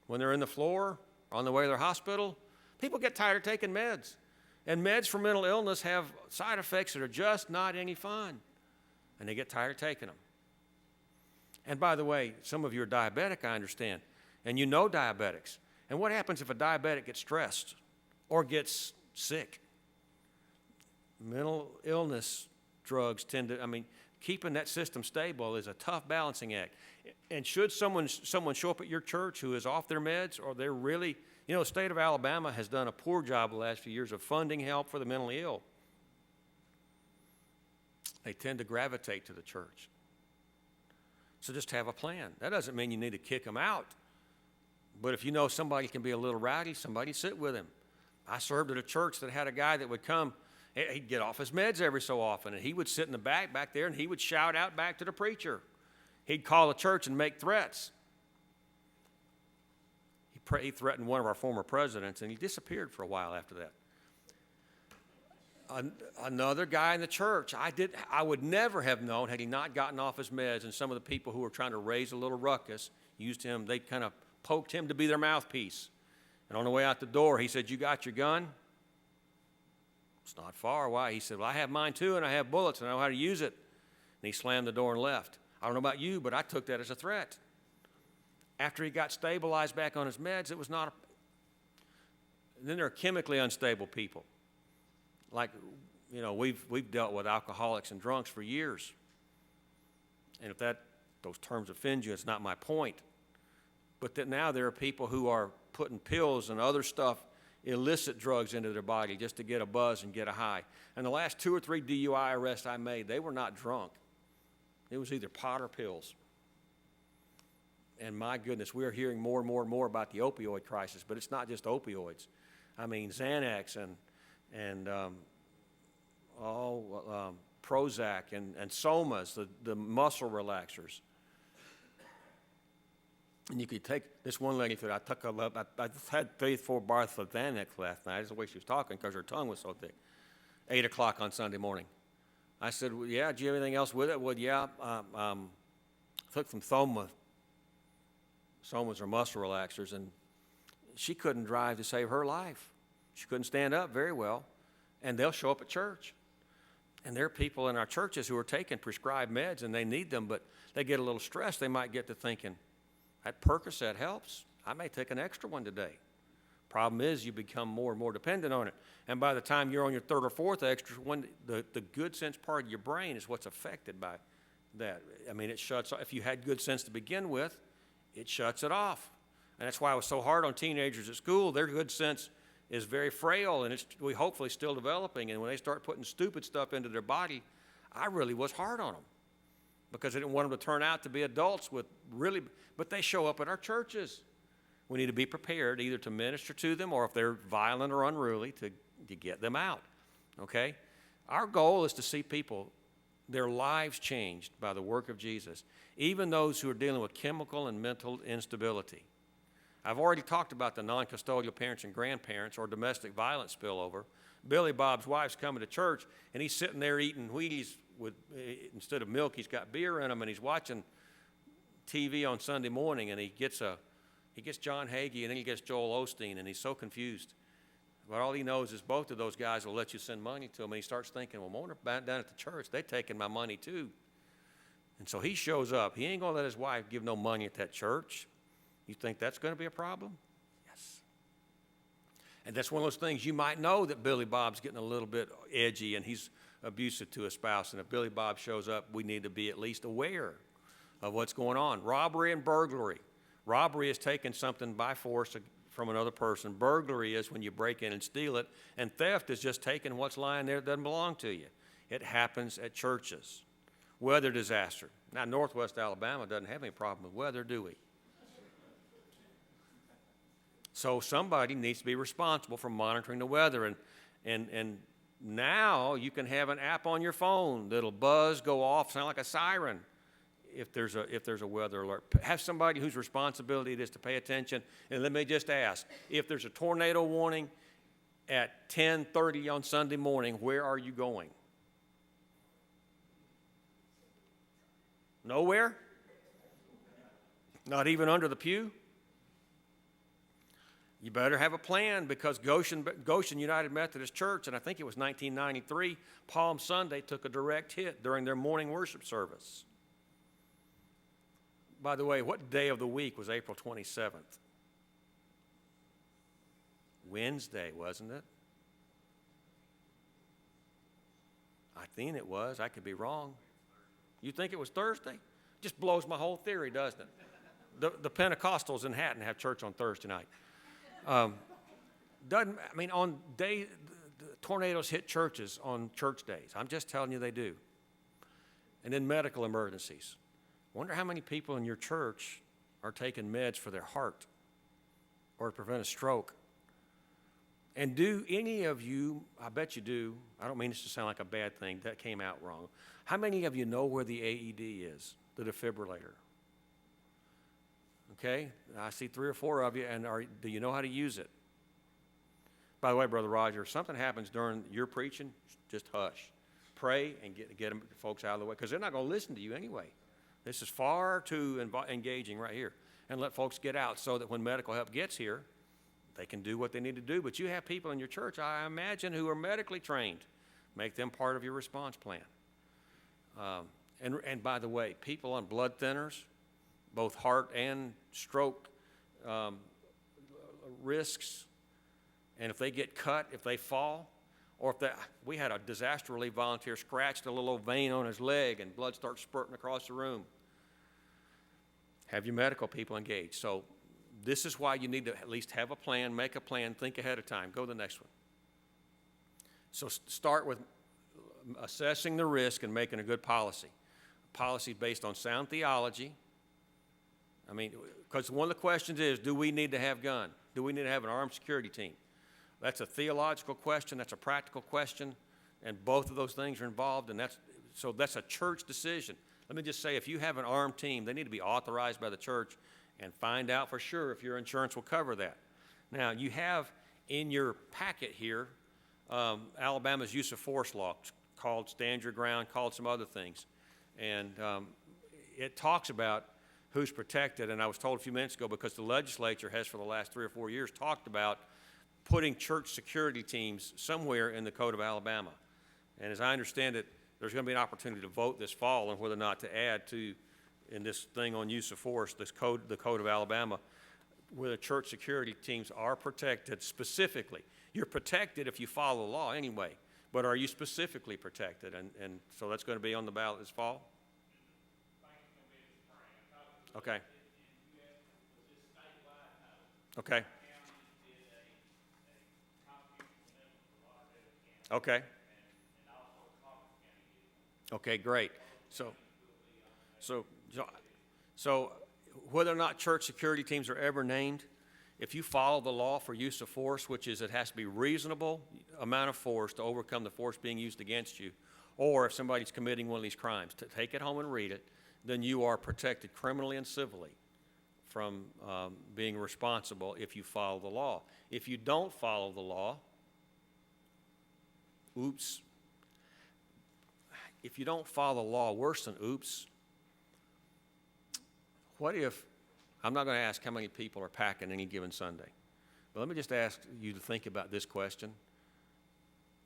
When they're in the floor, on the way to their hospital? People get tired of taking meds. And meds for mental illness have side effects that are just not any fun. And they get tired of taking them. And by the way, some of you are diabetic, I understand. And you know diabetics. And what happens if a diabetic gets stressed or gets sick? Mental illness drugs tend to, keeping that system stable is a tough balancing act. And should someone show up at your church who is off their meds, or they're really, the state of Alabama has done a poor job the last few years of funding help for the mentally ill. They tend to gravitate to the church. So just have a plan. That doesn't mean you need to kick them out. But if you know somebody can be a little rowdy, somebody sit with him. I served at a church that had a guy that would come, he'd get off his meds every so often, and he would sit in the back there, and he would shout out back to the preacher. He'd call the church and make threats. he threatened one of our former presidents, and he disappeared for a while after that. Another guy in the church, I would never have known had he not gotten off his meds, and some of the people who were trying to raise a little ruckus used him, they kind of poked him to be their mouthpiece. And on the way out the door, he said, "You got your gun?" "It's not far." "Why?" He said, "Well, I have mine too, and I have bullets, and I know how to use it." And he slammed the door and left. I don't know about you, but I took that as a threat. After he got stabilized back on his meds, it was not a... And then there are chemically unstable people. Like, you know, we've dealt with alcoholics and drunks for years. And if those terms offend you, it's not my point. But that now there are people who are putting pills and other stuff, illicit drugs into their body just to get a buzz and get a high. And the last 2 or 3 DUI arrests I made, they were not drunk. It was either pot or pills. And my goodness, we're hearing more and more and more about the opioid crisis, but it's not just opioids. I mean, Xanax and Prozac and Somas, the muscle relaxers. And you could take, this one lady said, I just had 3 or 4 bars of Xanax last night. That's the way she was talking because her tongue was so thick. 8 o'clock on Sunday morning. I said, "Well, yeah, do you have anything else with it?" "Well, yeah, took some Somas. Somas are muscle relaxers, and she couldn't drive to save her life. She couldn't stand up very well, and they'll show up at church. And there are people in our churches who are taking prescribed meds, and they need them, but they get a little stressed. They might get to thinking, that Percocet helps. I may take an extra one today. Problem is, you become more and more dependent on it. And by the time you're on your 3rd or 4th extra one, the good sense part of your brain is what's affected by that. I mean, it shuts off. If you had good sense to begin with, it shuts it off. And that's why I was so hard on teenagers at school. Their good sense is very frail, and we hopefully still developing. And when they start putting stupid stuff into their body, I really was hard on them because I didn't want them to turn out to be adults with really, but they show up at our churches. We need to be prepared either to minister to them or if they're violent or unruly to get them out, okay? Our goal is to see people, their lives changed by the work of Jesus, even those who are dealing with chemical and mental instability. I've already talked about the non-custodial parents and grandparents or domestic violence spillover. Billy Bob's wife's coming to church, and he's sitting there eating Wheaties with, instead of milk, he's got beer in them, and he's watching TV on Sunday morning, and he gets John Hagee, and then he gets Joel Osteen, and he's so confused. But all he knows is both of those guys will let you send money to him, and he starts thinking, well, I wonder down at the church, they're taking my money too. And so he shows up. He ain't going to let his wife give no money at that church. You think that's going to be a problem? Yes. And that's one of those things you might know that Billy Bob's getting a little bit edgy and he's abusive to his spouse. And if Billy Bob shows up, we need to be at least aware of what's going on. Robbery and burglary. Robbery is taking something by force from another person. Burglary is when you break in and steal it. And theft is just taking what's lying there that doesn't belong to you. It happens at churches. Weather disaster. Now, Northwest Alabama doesn't have any problem with weather, do we? So somebody needs to be responsible for monitoring the weather. And now you can have an app on your phone that'll buzz, go off, sound like a siren if there's a weather alert. Have somebody whose responsibility it is to pay attention. And let me just ask, if there's a tornado warning at 10:30 on Sunday morning, where are you going? Nowhere? Not even under the pew? You better have a plan because Goshen United Methodist Church, and I think it was 1993, Palm Sunday took a direct hit during their morning worship service. By the way, what day of the week was April 27th? Wednesday, wasn't it? I think it was. I could be wrong. You think it was Thursday? Just blows my whole theory, doesn't it? The Pentecostals in Hatton have church on Thursday night. On the tornadoes hit churches on church days. I'm just telling you they do. And then medical emergencies. Wonder how many people in your church are taking meds for their heart or to prevent a stroke. And do any of you, I bet you do, I don't mean this to sound like a bad thing, that came out wrong. How many of you know where the AED is, the defibrillator? Okay, I see 3 or 4 of you, and do you know how to use it? By the way, Brother Roger, if something happens during your preaching, just hush. Pray and get them folks out of the way, because they're not going to listen to you anyway. This is far too engaging right here. And let folks get out so that when medical help gets here, they can do what they need to do. But you have people in your church, I imagine, who are medically trained. Make them part of your response plan. And by the way, people on blood thinners, both heart and stroke risks, and if they get cut, if they fall, or if we had a disaster relief volunteer scratched a little old vein on his leg and blood starts spurting across the room. Have your medical people engaged. So this is why you need to at least have a plan, make a plan, think ahead of time. Go to the next one. So start with assessing the risk and making a good policy. Policy based on sound theology. I mean, because one of the questions is, do we need to have gun? Do we need to have an armed security team? That's a theological question, that's a practical question, and both of those things are involved, and that's a church decision. Let me just say, if you have an armed team, they need to be authorized by the church and find out for sure if your insurance will cover that. Now, you have in your packet here Alabama's use of force law, called Stand Your Ground, called some other things. And it talks about who's protected, and I was told a few minutes ago, because the legislature has for the last 3 or 4 years talked about putting church security teams somewhere in the Code of Alabama. And as I understand it, there's going to be an opportunity to vote this fall on whether or not to add to, in this thing on use of force, the Code of Alabama, where the church security teams are protected specifically. You're protected if you follow the law anyway, but are you specifically protected? And so that's going to be on the ballot this fall? Okay. Okay. Okay. Okay, great. So whether or not church security teams are ever named, if you follow the law for use of force, which is it has to be reasonable amount of force to overcome the force being used against you, or if somebody's committing one of these crimes, to take it home and read it, then you are protected criminally and civilly from being responsible if you follow the law. If you don't follow the law, oops. If you don't follow the law, worse than oops, what if, I'm not going to ask how many people are packing any given Sunday, but let me just ask you to think about this question.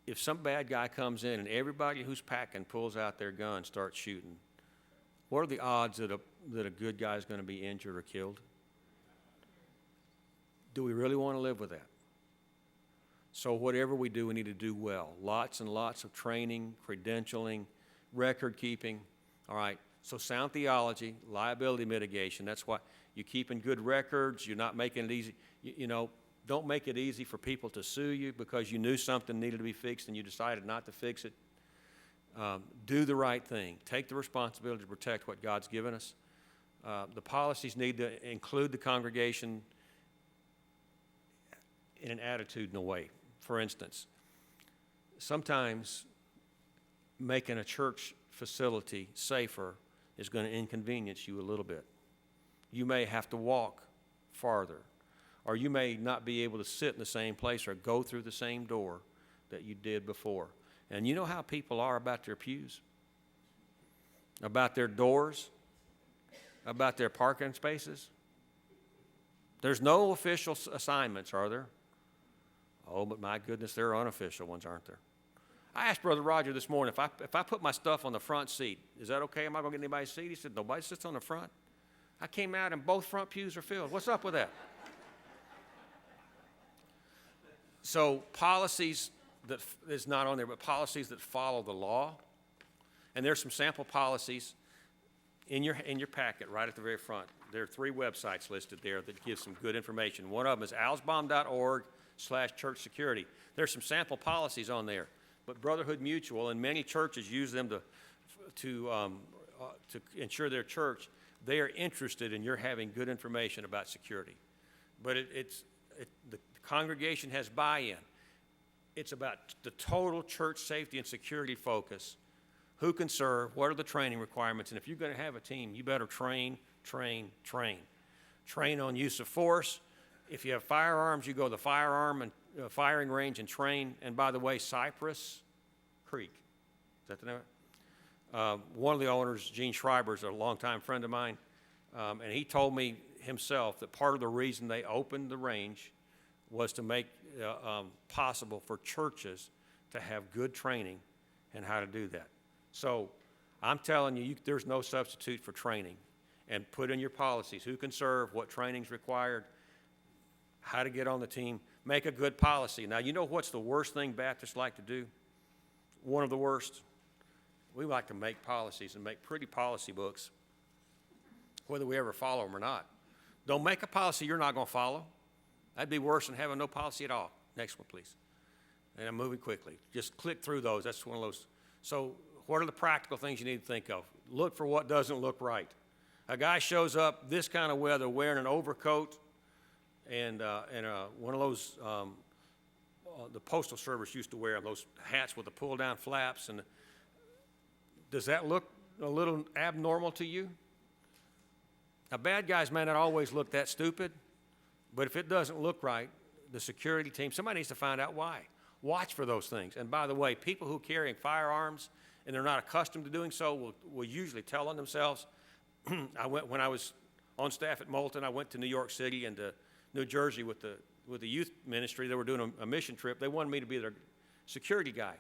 If some bad guy comes in and everybody who's packing pulls out their gun, starts shooting, what are the odds that a good guy is going to be injured or killed? Do we really want to live with that? So whatever we do, we need to do well. Lots and lots of training, credentialing, record keeping. All right, so sound theology, liability mitigation. That's why you're keeping good records. You're not making it easy. You know, don't make it easy for people to sue you because you knew something needed to be fixed and you decided not to fix it. Do the right thing. Take the responsibility to protect what God's given us. The policies need to include the congregation in an attitudinal way. For instance, sometimes making a church facility safer is going to inconvenience you a little bit. You may have to walk farther, or you may not be able to sit in the same place or go through the same door that you did before. And you know how people are about their pews, about their doors, about their parking spaces? There's no official assignments, are there? Oh, but my goodness, there are unofficial ones, aren't there? I asked Brother Roger this morning, if I put my stuff on the front seat, is that okay? Am I going to get anybody's seat? He said, nobody sits on the front. I came out and both front pews are filled. What's up with that? So policies that is not on there, but policies that follow the law. And there's some sample policies in your packet right at the very front. There are 3 websites listed there that give some good information. One of them is alsbaum.org/church security. There's some sample policies on there, but Brotherhood Mutual and many churches use them to ensure their church. They are interested in your having good information about security. But the congregation has buy-in. It's about the total church safety and security focus. Who can serve? What are the training requirements? And if you're going to have a team, you better train, train, train. train on use of force. If you have firearms, you go to the firearm and firing range and train. And by the way, Cypress Creek, is that the name? One of the owners, Gene Schreiber, is a longtime friend of mine, and he told me himself that part of the reason they opened the range was to make possible for churches to have good training in how to do that. So I'm telling you, there's no substitute for training. And put in your policies who can serve, what training's required, how to get on the team. Make a good policy. Now, you know what's the worst thing Baptists like to do? One of the worst? We like to make policies and make pretty policy books, whether we ever follow them or not. Don't make a policy you're not going to follow. That'd be worse than having no policy at all. Next one, please. And I'm moving quickly. Just click through those. That's one of those. So what are the practical things you need to think of? Look for what doesn't look right. A guy shows up this kind of weather wearing an overcoat and one of those, the Postal Service used to wear, those hats with the pull-down flaps. And does that look a little abnormal to you? Now, bad guys may not always look that stupid, but if it doesn't look right, the security team, somebody needs to find out why. Watch for those things. And by the way, people who carry firearms and they're not accustomed to doing so will usually tell on themselves. When I was on staff at Moulton, I went to New York City and to New Jersey with the youth ministry. They were doing a mission trip. They wanted me to be their security guy.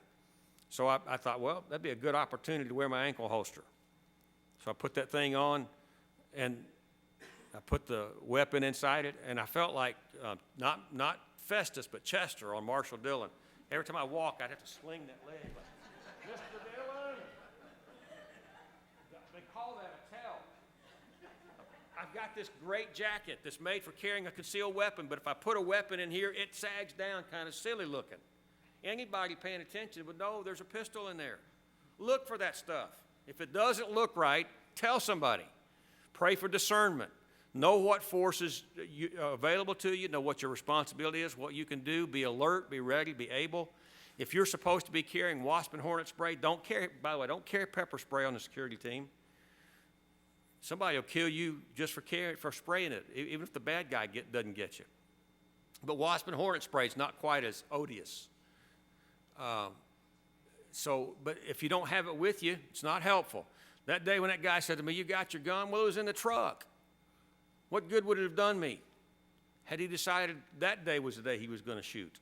So I thought, well, that'd be a good opportunity to wear my ankle holster. So I put that thing on, and I put the weapon inside it, and I felt like not Festus, but Chester on Marshall Dillon. Every time I walk, I'd have to swing that leg. Like, Mr. Dillon! They call that a tell. I've got this great jacket that's made for carrying a concealed weapon, but if I put a weapon in here, it sags down kind of silly looking. Anybody paying attention would know there's a pistol in there. Look for that stuff. If it doesn't look right, tell somebody. Pray for discernment. Know what forces are available to you. Know what your responsibility is, what you can do. Be alert, be ready, be able. If you're supposed to be carrying wasp and hornet spray, don't carry pepper spray on the security team. Somebody will kill you just for spraying it, even if the bad guy doesn't get you. But wasp and hornet spray is not quite as odious. But if you don't have it with you, it's not helpful. That day when that guy said to me, "You got your gun?" Well, it was in the truck. What good would it have done me had he decided that day was the day he was going to shoot?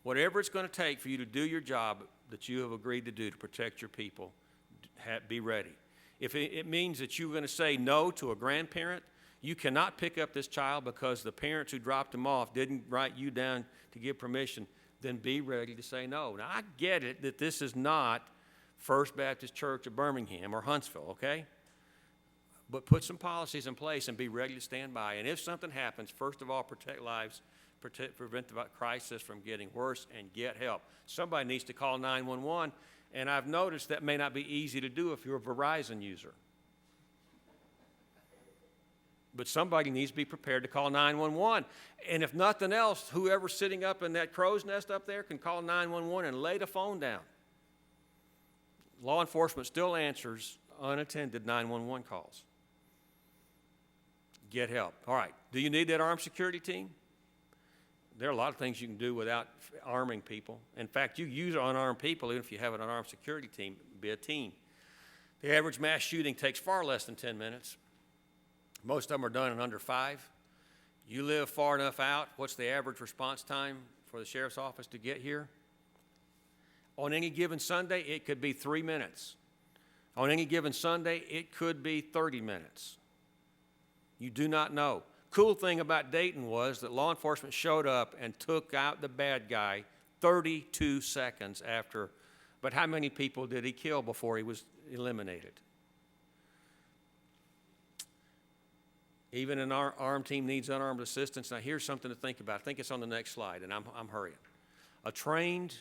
Whatever it's going to take for you to do your job that you have agreed to do to protect your people, be ready. If it means that you're going to say no to a grandparent, you cannot pick up this child because the parents who dropped him off didn't write you down to give permission, then be ready to say no. Now, I get it that this is not First Baptist Church of Birmingham or Huntsville, okay? But put some policies in place and be ready to stand by. And if something happens, first of all, protect lives, prevent the crisis from getting worse, and get help. Somebody needs to call 911, and I've noticed that may not be easy to do if you're a Verizon user. But somebody needs to be prepared to call 911. And if nothing else, whoever's sitting up in that crow's nest up there can call 911 and lay the phone down. Law enforcement still answers unattended 911 calls. Get help. All right. Do you need that armed security team? There are a lot of things you can do without arming people. In fact, you use unarmed people even if you have an unarmed security team. Be a team. The average mass shooting takes far less than 10 minutes. Most of them are done in under 5. You live far enough out, what's the average response time for the sheriff's office to get here? On any given Sunday, it could be 3 minutes. On any given Sunday, it could be 30 minutes. You do not know. Cool thing about Dayton was that law enforcement showed up and took out the bad guy 32 seconds after. But how many people did he kill before he was eliminated? Even an armed team needs unarmed assistance. Now, here's something to think about. I think it's on the next slide, and I'm hurrying. A trained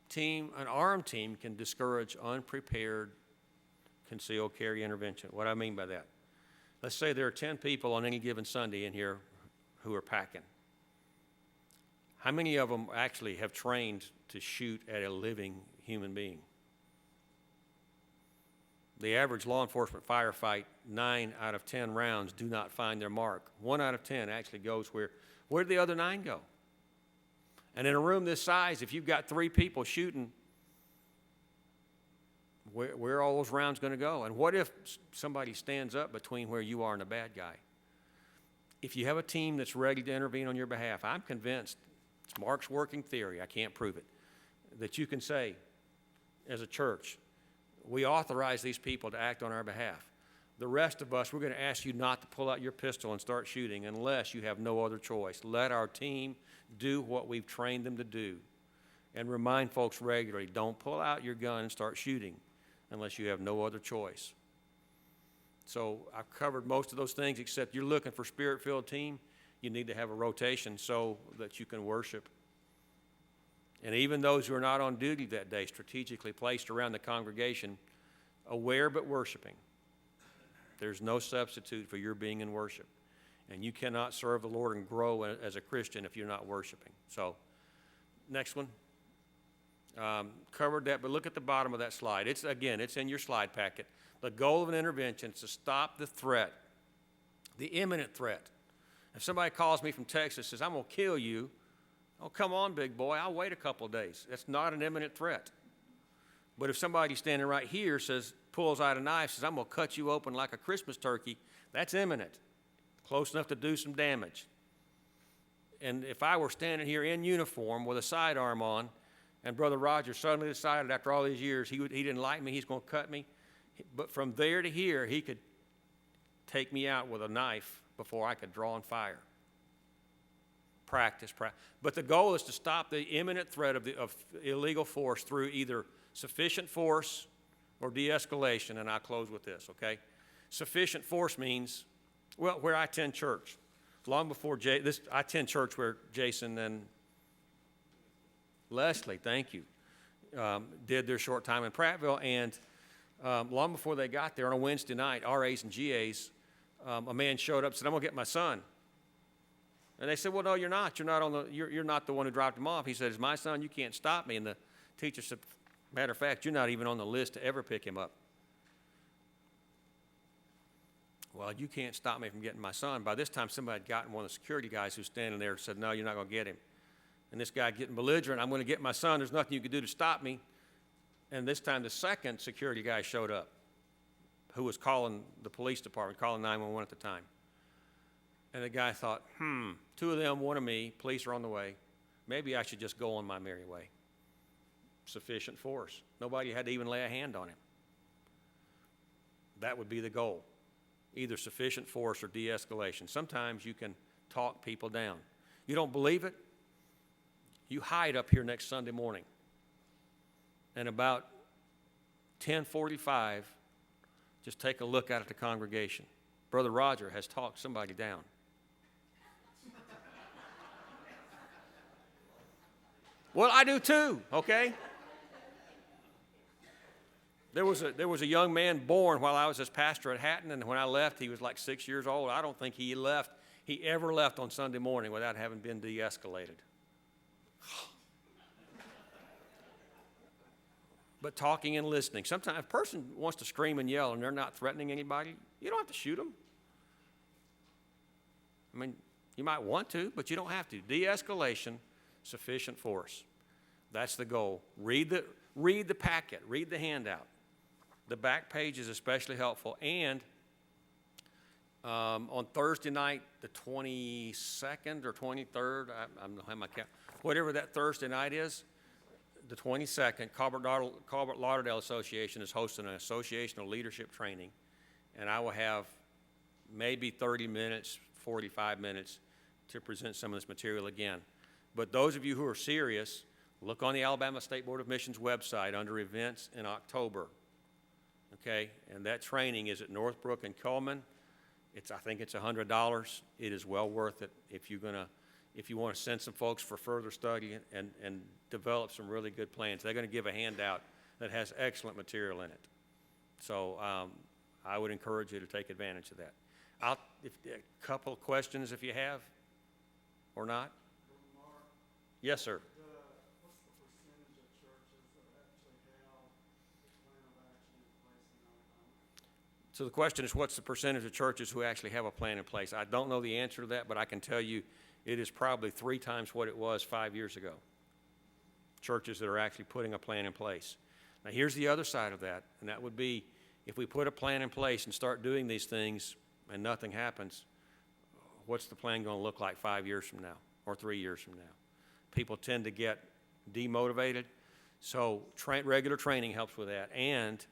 team, an armed team, can discourage unprepared concealed carry intervention. What do I mean by that? Let's say there are 10 people on any given Sunday in here who are packing. How many of them actually have trained to shoot at a living human being? The average law enforcement firefight, 9 out of 10 rounds do not find their mark. 1 out of 10 actually goes where did the other 9 go? And in a room this size, if you've got 3 people shooting, where are all those rounds going to go? And what if somebody stands up between where you are and the bad guy? If you have a team that's ready to intervene on your behalf, I'm convinced, it's Mark's working theory, I can't prove it, that you can say, as a church, we authorize these people to act on our behalf. The rest of us, we're going to ask you not to pull out your pistol and start shooting unless you have no other choice. Let our team do what we've trained them to do. And remind folks regularly, don't pull out your gun and start shooting unless you have no other choice. So I've covered most of those things, except you're looking for spirit-filled team, you need to have a rotation so that you can worship. And even those who are not on duty that day, strategically placed around the congregation, aware but worshiping. There's no substitute for your being in worship. And you cannot serve the Lord and grow as a Christian if you're not worshiping. So, next one. Covered that, but look at the bottom of that slide. It's in your slide packet. The goal of an intervention is to stop the threat, the imminent threat. If somebody calls me from Texas and says, I'm going to kill you, oh, come on, big boy, I'll wait a couple of days. That's not an imminent threat. But if somebody standing right here pulls out a knife, says, I'm going to cut you open like a Christmas turkey, that's imminent, close enough to do some damage. And if I were standing here in uniform with a sidearm on, and Brother Roger suddenly decided after all these years he didn't like me, he's going to cut me, but from there to here, he could take me out with a knife before I could draw and fire. Practice. But the goal is to stop the imminent threat of illegal force through either sufficient force or de-escalation, and I'll close with this, okay? Sufficient force means, well, where I attend church. Long before I attend church where Jason and Leslie, thank you, did their short time in Prattville, and long before they got there on a Wednesday night, RAs and GAs, a man showed up and said, I'm going to get my son. And they said, well, no, you're not. You're not the one who dropped him off. He said, it's my son. You can't stop me. And the teacher said, matter of fact, you're not even on the list to ever pick him up. Well, you can't stop me from getting my son. By this time, somebody had gotten one of the security guys who's standing there and said, no, you're not going to get him. And this guy getting belligerent, I'm going to get my son. There's nothing you can do to stop me. And this time, the second security guy showed up, who was calling the police department, calling 911 at the time. And the guy thought, 2 of them, 1 of me, police are on the way. Maybe I should just go on my merry way. Sufficient force. Nobody had to even lay a hand on him. That would be the goal. Either sufficient force or de-escalation. Sometimes you can talk people down. You don't believe it? You hide up here next Sunday morning. And about 10:45, just take a look out at the congregation. Brother Roger has talked somebody down. Well, I do too, okay? There was a young man born while I was his pastor at Hatton, and when I left, he was like 6 years old. I don't think he ever left on Sunday morning without having been de-escalated. But talking and listening. Sometimes if a person wants to scream and yell and they're not threatening anybody, you don't have to shoot them. I mean, you might want to, but you don't have to. De-escalation, sufficient force. That's the goal. Read the packet. Read the handout. The back page is especially helpful. And on Thursday night, the 22nd or 23rd, I don't have my count, whatever that Thursday night is, the 22nd, Colbert Lauderdale Association is hosting an associational leadership training, and I will have maybe 30 minutes, 45 minutes to present some of this material again. But those of you who are serious, look on the Alabama State Board of Missions website under events in October, okay? And that training is at Northbrook and Coleman. I think it's $100. It is well worth it if you want to send some folks for further study and develop some really good plans. They're going to give a handout that has excellent material in it. So I would encourage you to take advantage of that. A couple of questions if you have, or not? Yes, sir. What's the percentage of churches that actually have the plan of action in place in Alabama? So the question is, what's the percentage of churches who actually have a plan in place? I don't know the answer to that, but I can tell you it is probably 3 times what it was 5 years ago. Churches that are actually putting a plan in place. Now, here's the other side of that, and that would be if we put a plan in place and start doing these things and nothing happens, what's the plan going to look like 5 years from now or 3 years from now? People tend to get demotivated, so regular training helps with that, and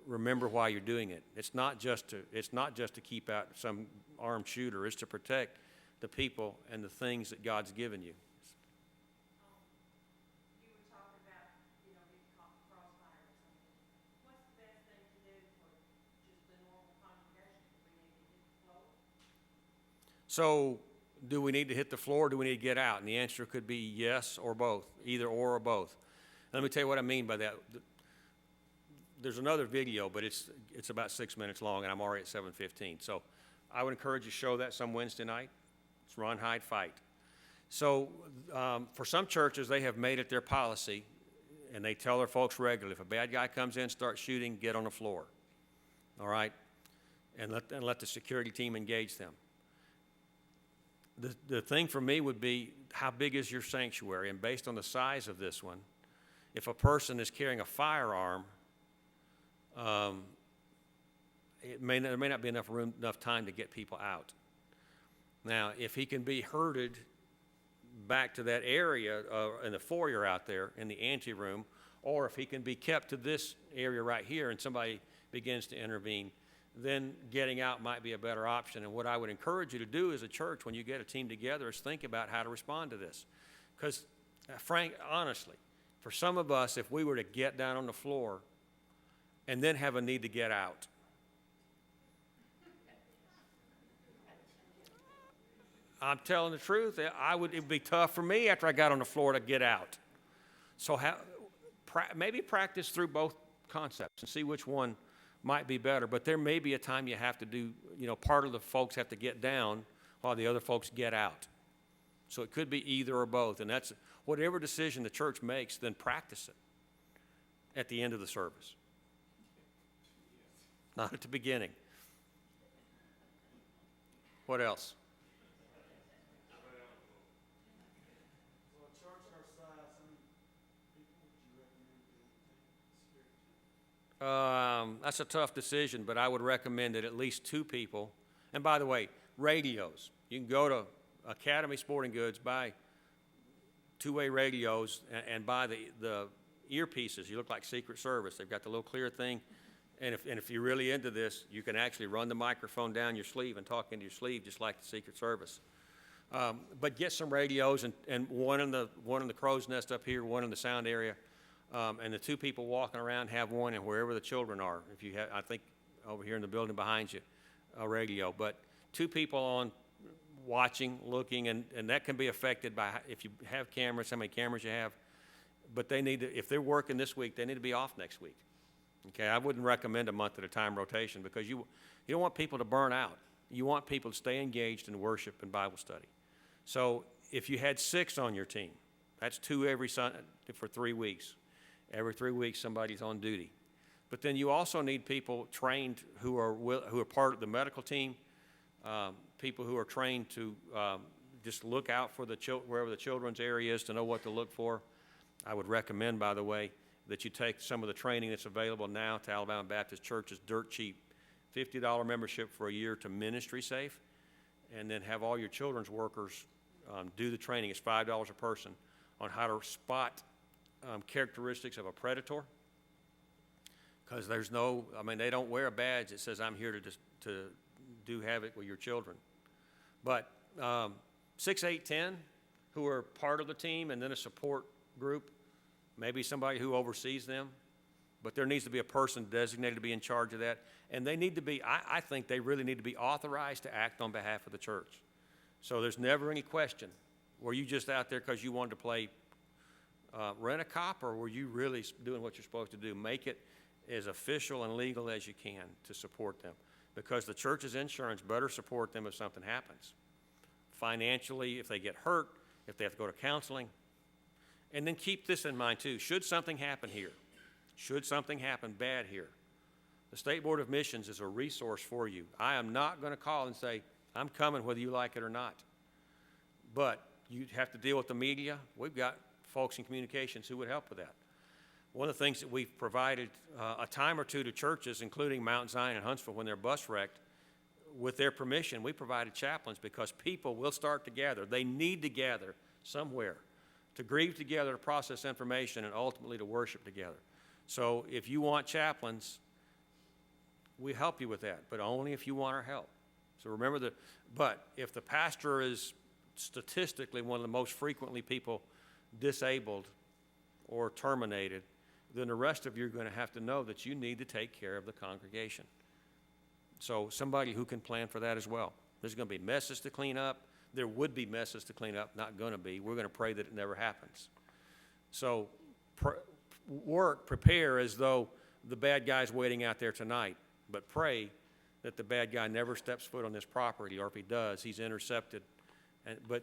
remember why you're doing it. It's not just to keep out some armed shooter. It's to protect the people and the things that God's given you. You were talking about, getting caught in crossfire or something. What's the best thing to do for just the normal congregation? Do we need to hit the floor? So, do we need to hit the floor or do we need to get out? And the answer could be yes or both, either or both. Let me tell you what I mean by that. There's another video, but it's about 6 minutes long, and I'm already at 7:15. So I would encourage you to show that some Wednesday night. It's Run, Hide, Fight. So for some churches, they have made it their policy, and they tell their folks regularly, if a bad guy comes in, start shooting, get on the floor. All right? And let the security team engage them. The thing for me would be, how big is your sanctuary? And based on the size of this one, if a person is carrying a firearm, there may not be enough time to get people out. Now, if he can be herded back to that area in the foyer out there in the anteroom, or if he can be kept to this area right here and somebody begins to intervene, then getting out might be a better option. And what I would encourage you to do as a church when you get a team together is think about how to respond to this. Because, honestly, for some of us, if we were to get down on the floor and then have a need to get out, I'm telling the truth, it would be tough for me after I got on the floor to get out. So maybe practice through both concepts and see which one might be better. But there may be a time you have to do, part of the folks have to get down while the other folks get out. So it could be either or both. And that's whatever decision the church makes, then practice it at the end of the service, not at the beginning. What else? That's a tough decision, but I would recommend that at least 2 people. And by the way, radios. You can go to Academy Sporting Goods, buy 2-way radios, and buy the earpieces. You look like Secret Service. They've got the little clear thing. And if you're really into this, you can actually run the microphone down your sleeve and talk into your sleeve just like the Secret Service. But get some radios, and one in the crow's nest up here, one in the sound area. And the 2 people walking around have one, and wherever the children are, if you have, I think over here in the building behind you, a radio. But 2 people on watching, looking, and that can be affected by if you have cameras, how many cameras you have. But they need to, if they're working this week, they need to be off next week. Okay, I wouldn't recommend a month at a time rotation because you don't want people to burn out. You want people to stay engaged in worship and Bible study. So if you had 6 on your team, that's 2 every Sunday for 3 weeks. Every 3 weeks, somebody's on duty. But then you also need people trained who are part of the medical team, people who are trained to just look out for wherever the children's area is to know what to look for. I would recommend, by the way, that you take some of the training that's available now to Alabama Baptist Church's dirt cheap $50 membership for a year to Ministry Safe, and then have all your children's workers do the training. It's $5 a person on how to spot characteristics of a predator, because they don't wear a badge that says I'm here to do havoc with your children. But 6, 8, 10 who are part of the team, and then a support group, maybe somebody who oversees them, but there needs to be a person designated to be in charge of that, and they need to be, I think they really need to be authorized to act on behalf of the church. So there's never any question, were you just out there because you wanted to play rent-a-cop, or were you really doing what you're supposed to do? Make it as official and legal as you can to support them, because the church's insurance better support them if something happens. Financially, if they get hurt, if they have to go to counseling. And then keep this in mind too. Should something happen here, should something happen bad here, The State Board of Missions is a resource for you. I am not going to call and say, I'm coming whether you like it or not. But you have to deal with the media. We've got folks in communications who would help with that. One of the things that we've provided a time or two to churches, including Mount Zion and Huntsville, when they're bus wrecked, with their permission, we provided chaplains because people will start to gather. They need to gather somewhere to grieve together, to process information, and ultimately to worship together. So if you want chaplains, we help you with that, but only if you want our help. So remember but if the pastor is statistically one of the most frequently people disabled or terminated, then the rest of you are going to have to know that you need to take care of the congregation. So somebody who can plan for that as well. There's going to be messes to clean up. There would be messes to clean up, not going to be. We're going to pray that it never happens. So prepare as though the bad guy's waiting out there tonight, but pray that the bad guy never steps foot on this property, or if he does, he's intercepted. But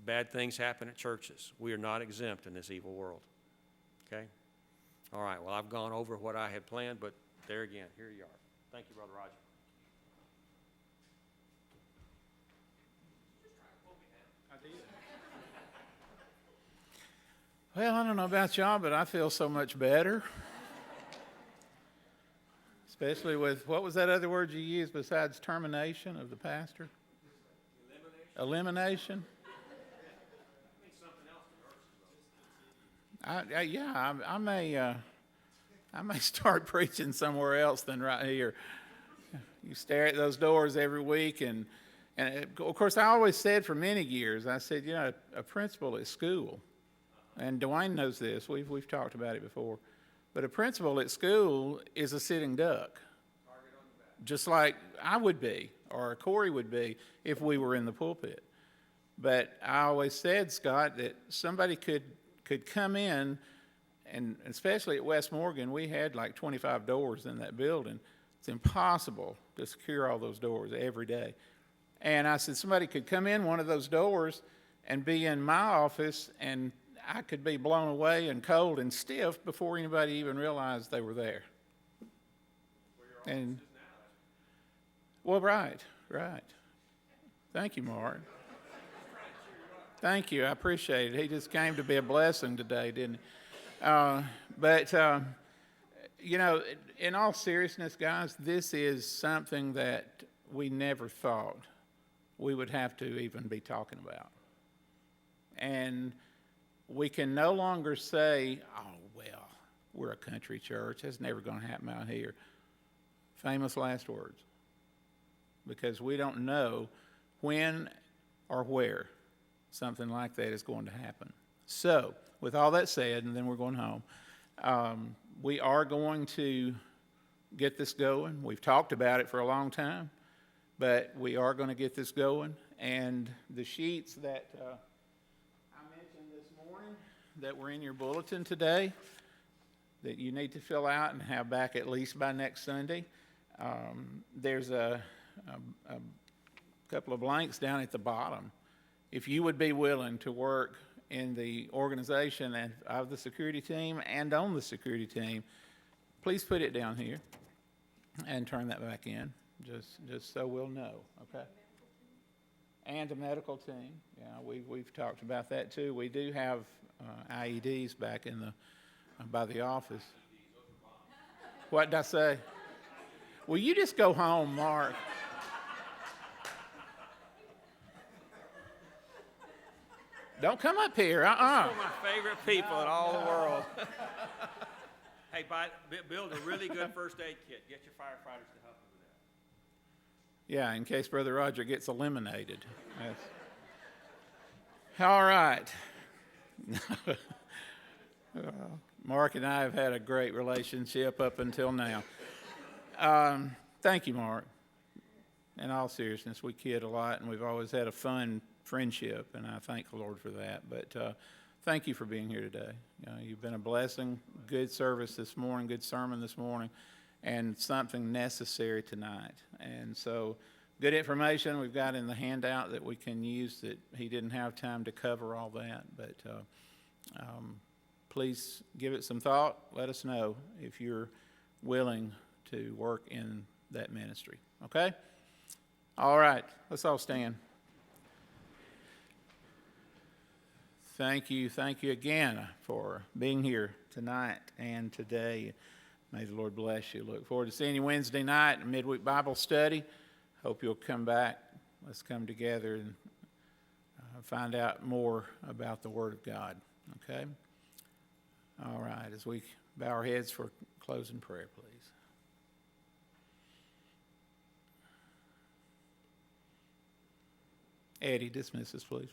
bad things happen at churches. We are not exempt in this evil world. Okay? All right, well, I've gone over what I had planned, but there again, here you are. Thank you, Brother Roger. Well, I don't know about y'all, but I feel so much better. Especially with, what was that other word you used besides termination of the pastor? Elimination? I may start preaching somewhere else than right here. You stare at those doors every week, and of course, I always said for many years, I said, you know, a principal at school, and Dwayne knows this, we've talked about it before, but a principal at school is a sitting duck, just like I would be, or Corey would be, if we were in the pulpit. But I always said, Scott, that somebody could come in, and especially at West Morgan, we had like 25 doors in that building. It's impossible to secure all those doors every day. And I said, somebody could come in one of those doors and be in my office, and I could be blown away and cold and stiff before anybody even realized they were there. And, well, right. Thank you, Mark. Thank you, I appreciate it. He just came to be a blessing today, didn't he? You know, in all seriousness, guys, this is something that we never thought we would have to even be talking about. And we can no longer say, oh, well, we're a country church. That's never going to happen out here. Famous last words. Because we don't know when or where something like that is going to happen. So, with all that said, and then we're going home, we are going to get this going. We've talked about it for a long time, but we are going to get this going. And the sheets that I mentioned this morning that were in your bulletin today that you need to fill out and have back at least by next Sunday, there's a couple of blanks down at the bottom. If you would be willing to work in the organization and of the security team and on the security team, please put it down here and turn that back in, just so we'll know, okay? And a medical team, yeah, we've talked about that too. We do have IEDs back in the by the office. What did I say? Well, you just go home, Mark. Don't come up here, Some of my favorite people in all the world. Hey, build a really good first aid kit. Get your firefighters to help you with that. Yeah, in case Brother Roger gets eliminated. All right. Mark and I have had a great relationship up until now. Thank you, Mark. In all seriousness, we kid a lot, and we've always had a fun friendship, and I thank the Lord for that. But thank you for being here today. You've been a blessing, good service this morning, good sermon this morning, and something necessary tonight. And so good information we've got in the handout that we can use that he didn't have time to cover all that. But please give it some thought. Let us know if you're willing to work in that ministry. Okay? All right, let's all stand. Thank you again for being here tonight and today. May the Lord bless you. Look forward to seeing you Wednesday night in midweek Bible study. Hope you'll come back. Let's come together and find out more about the Word of God. Okay? All right, as we bow our heads for closing prayer, please. Eddie, dismiss us, please.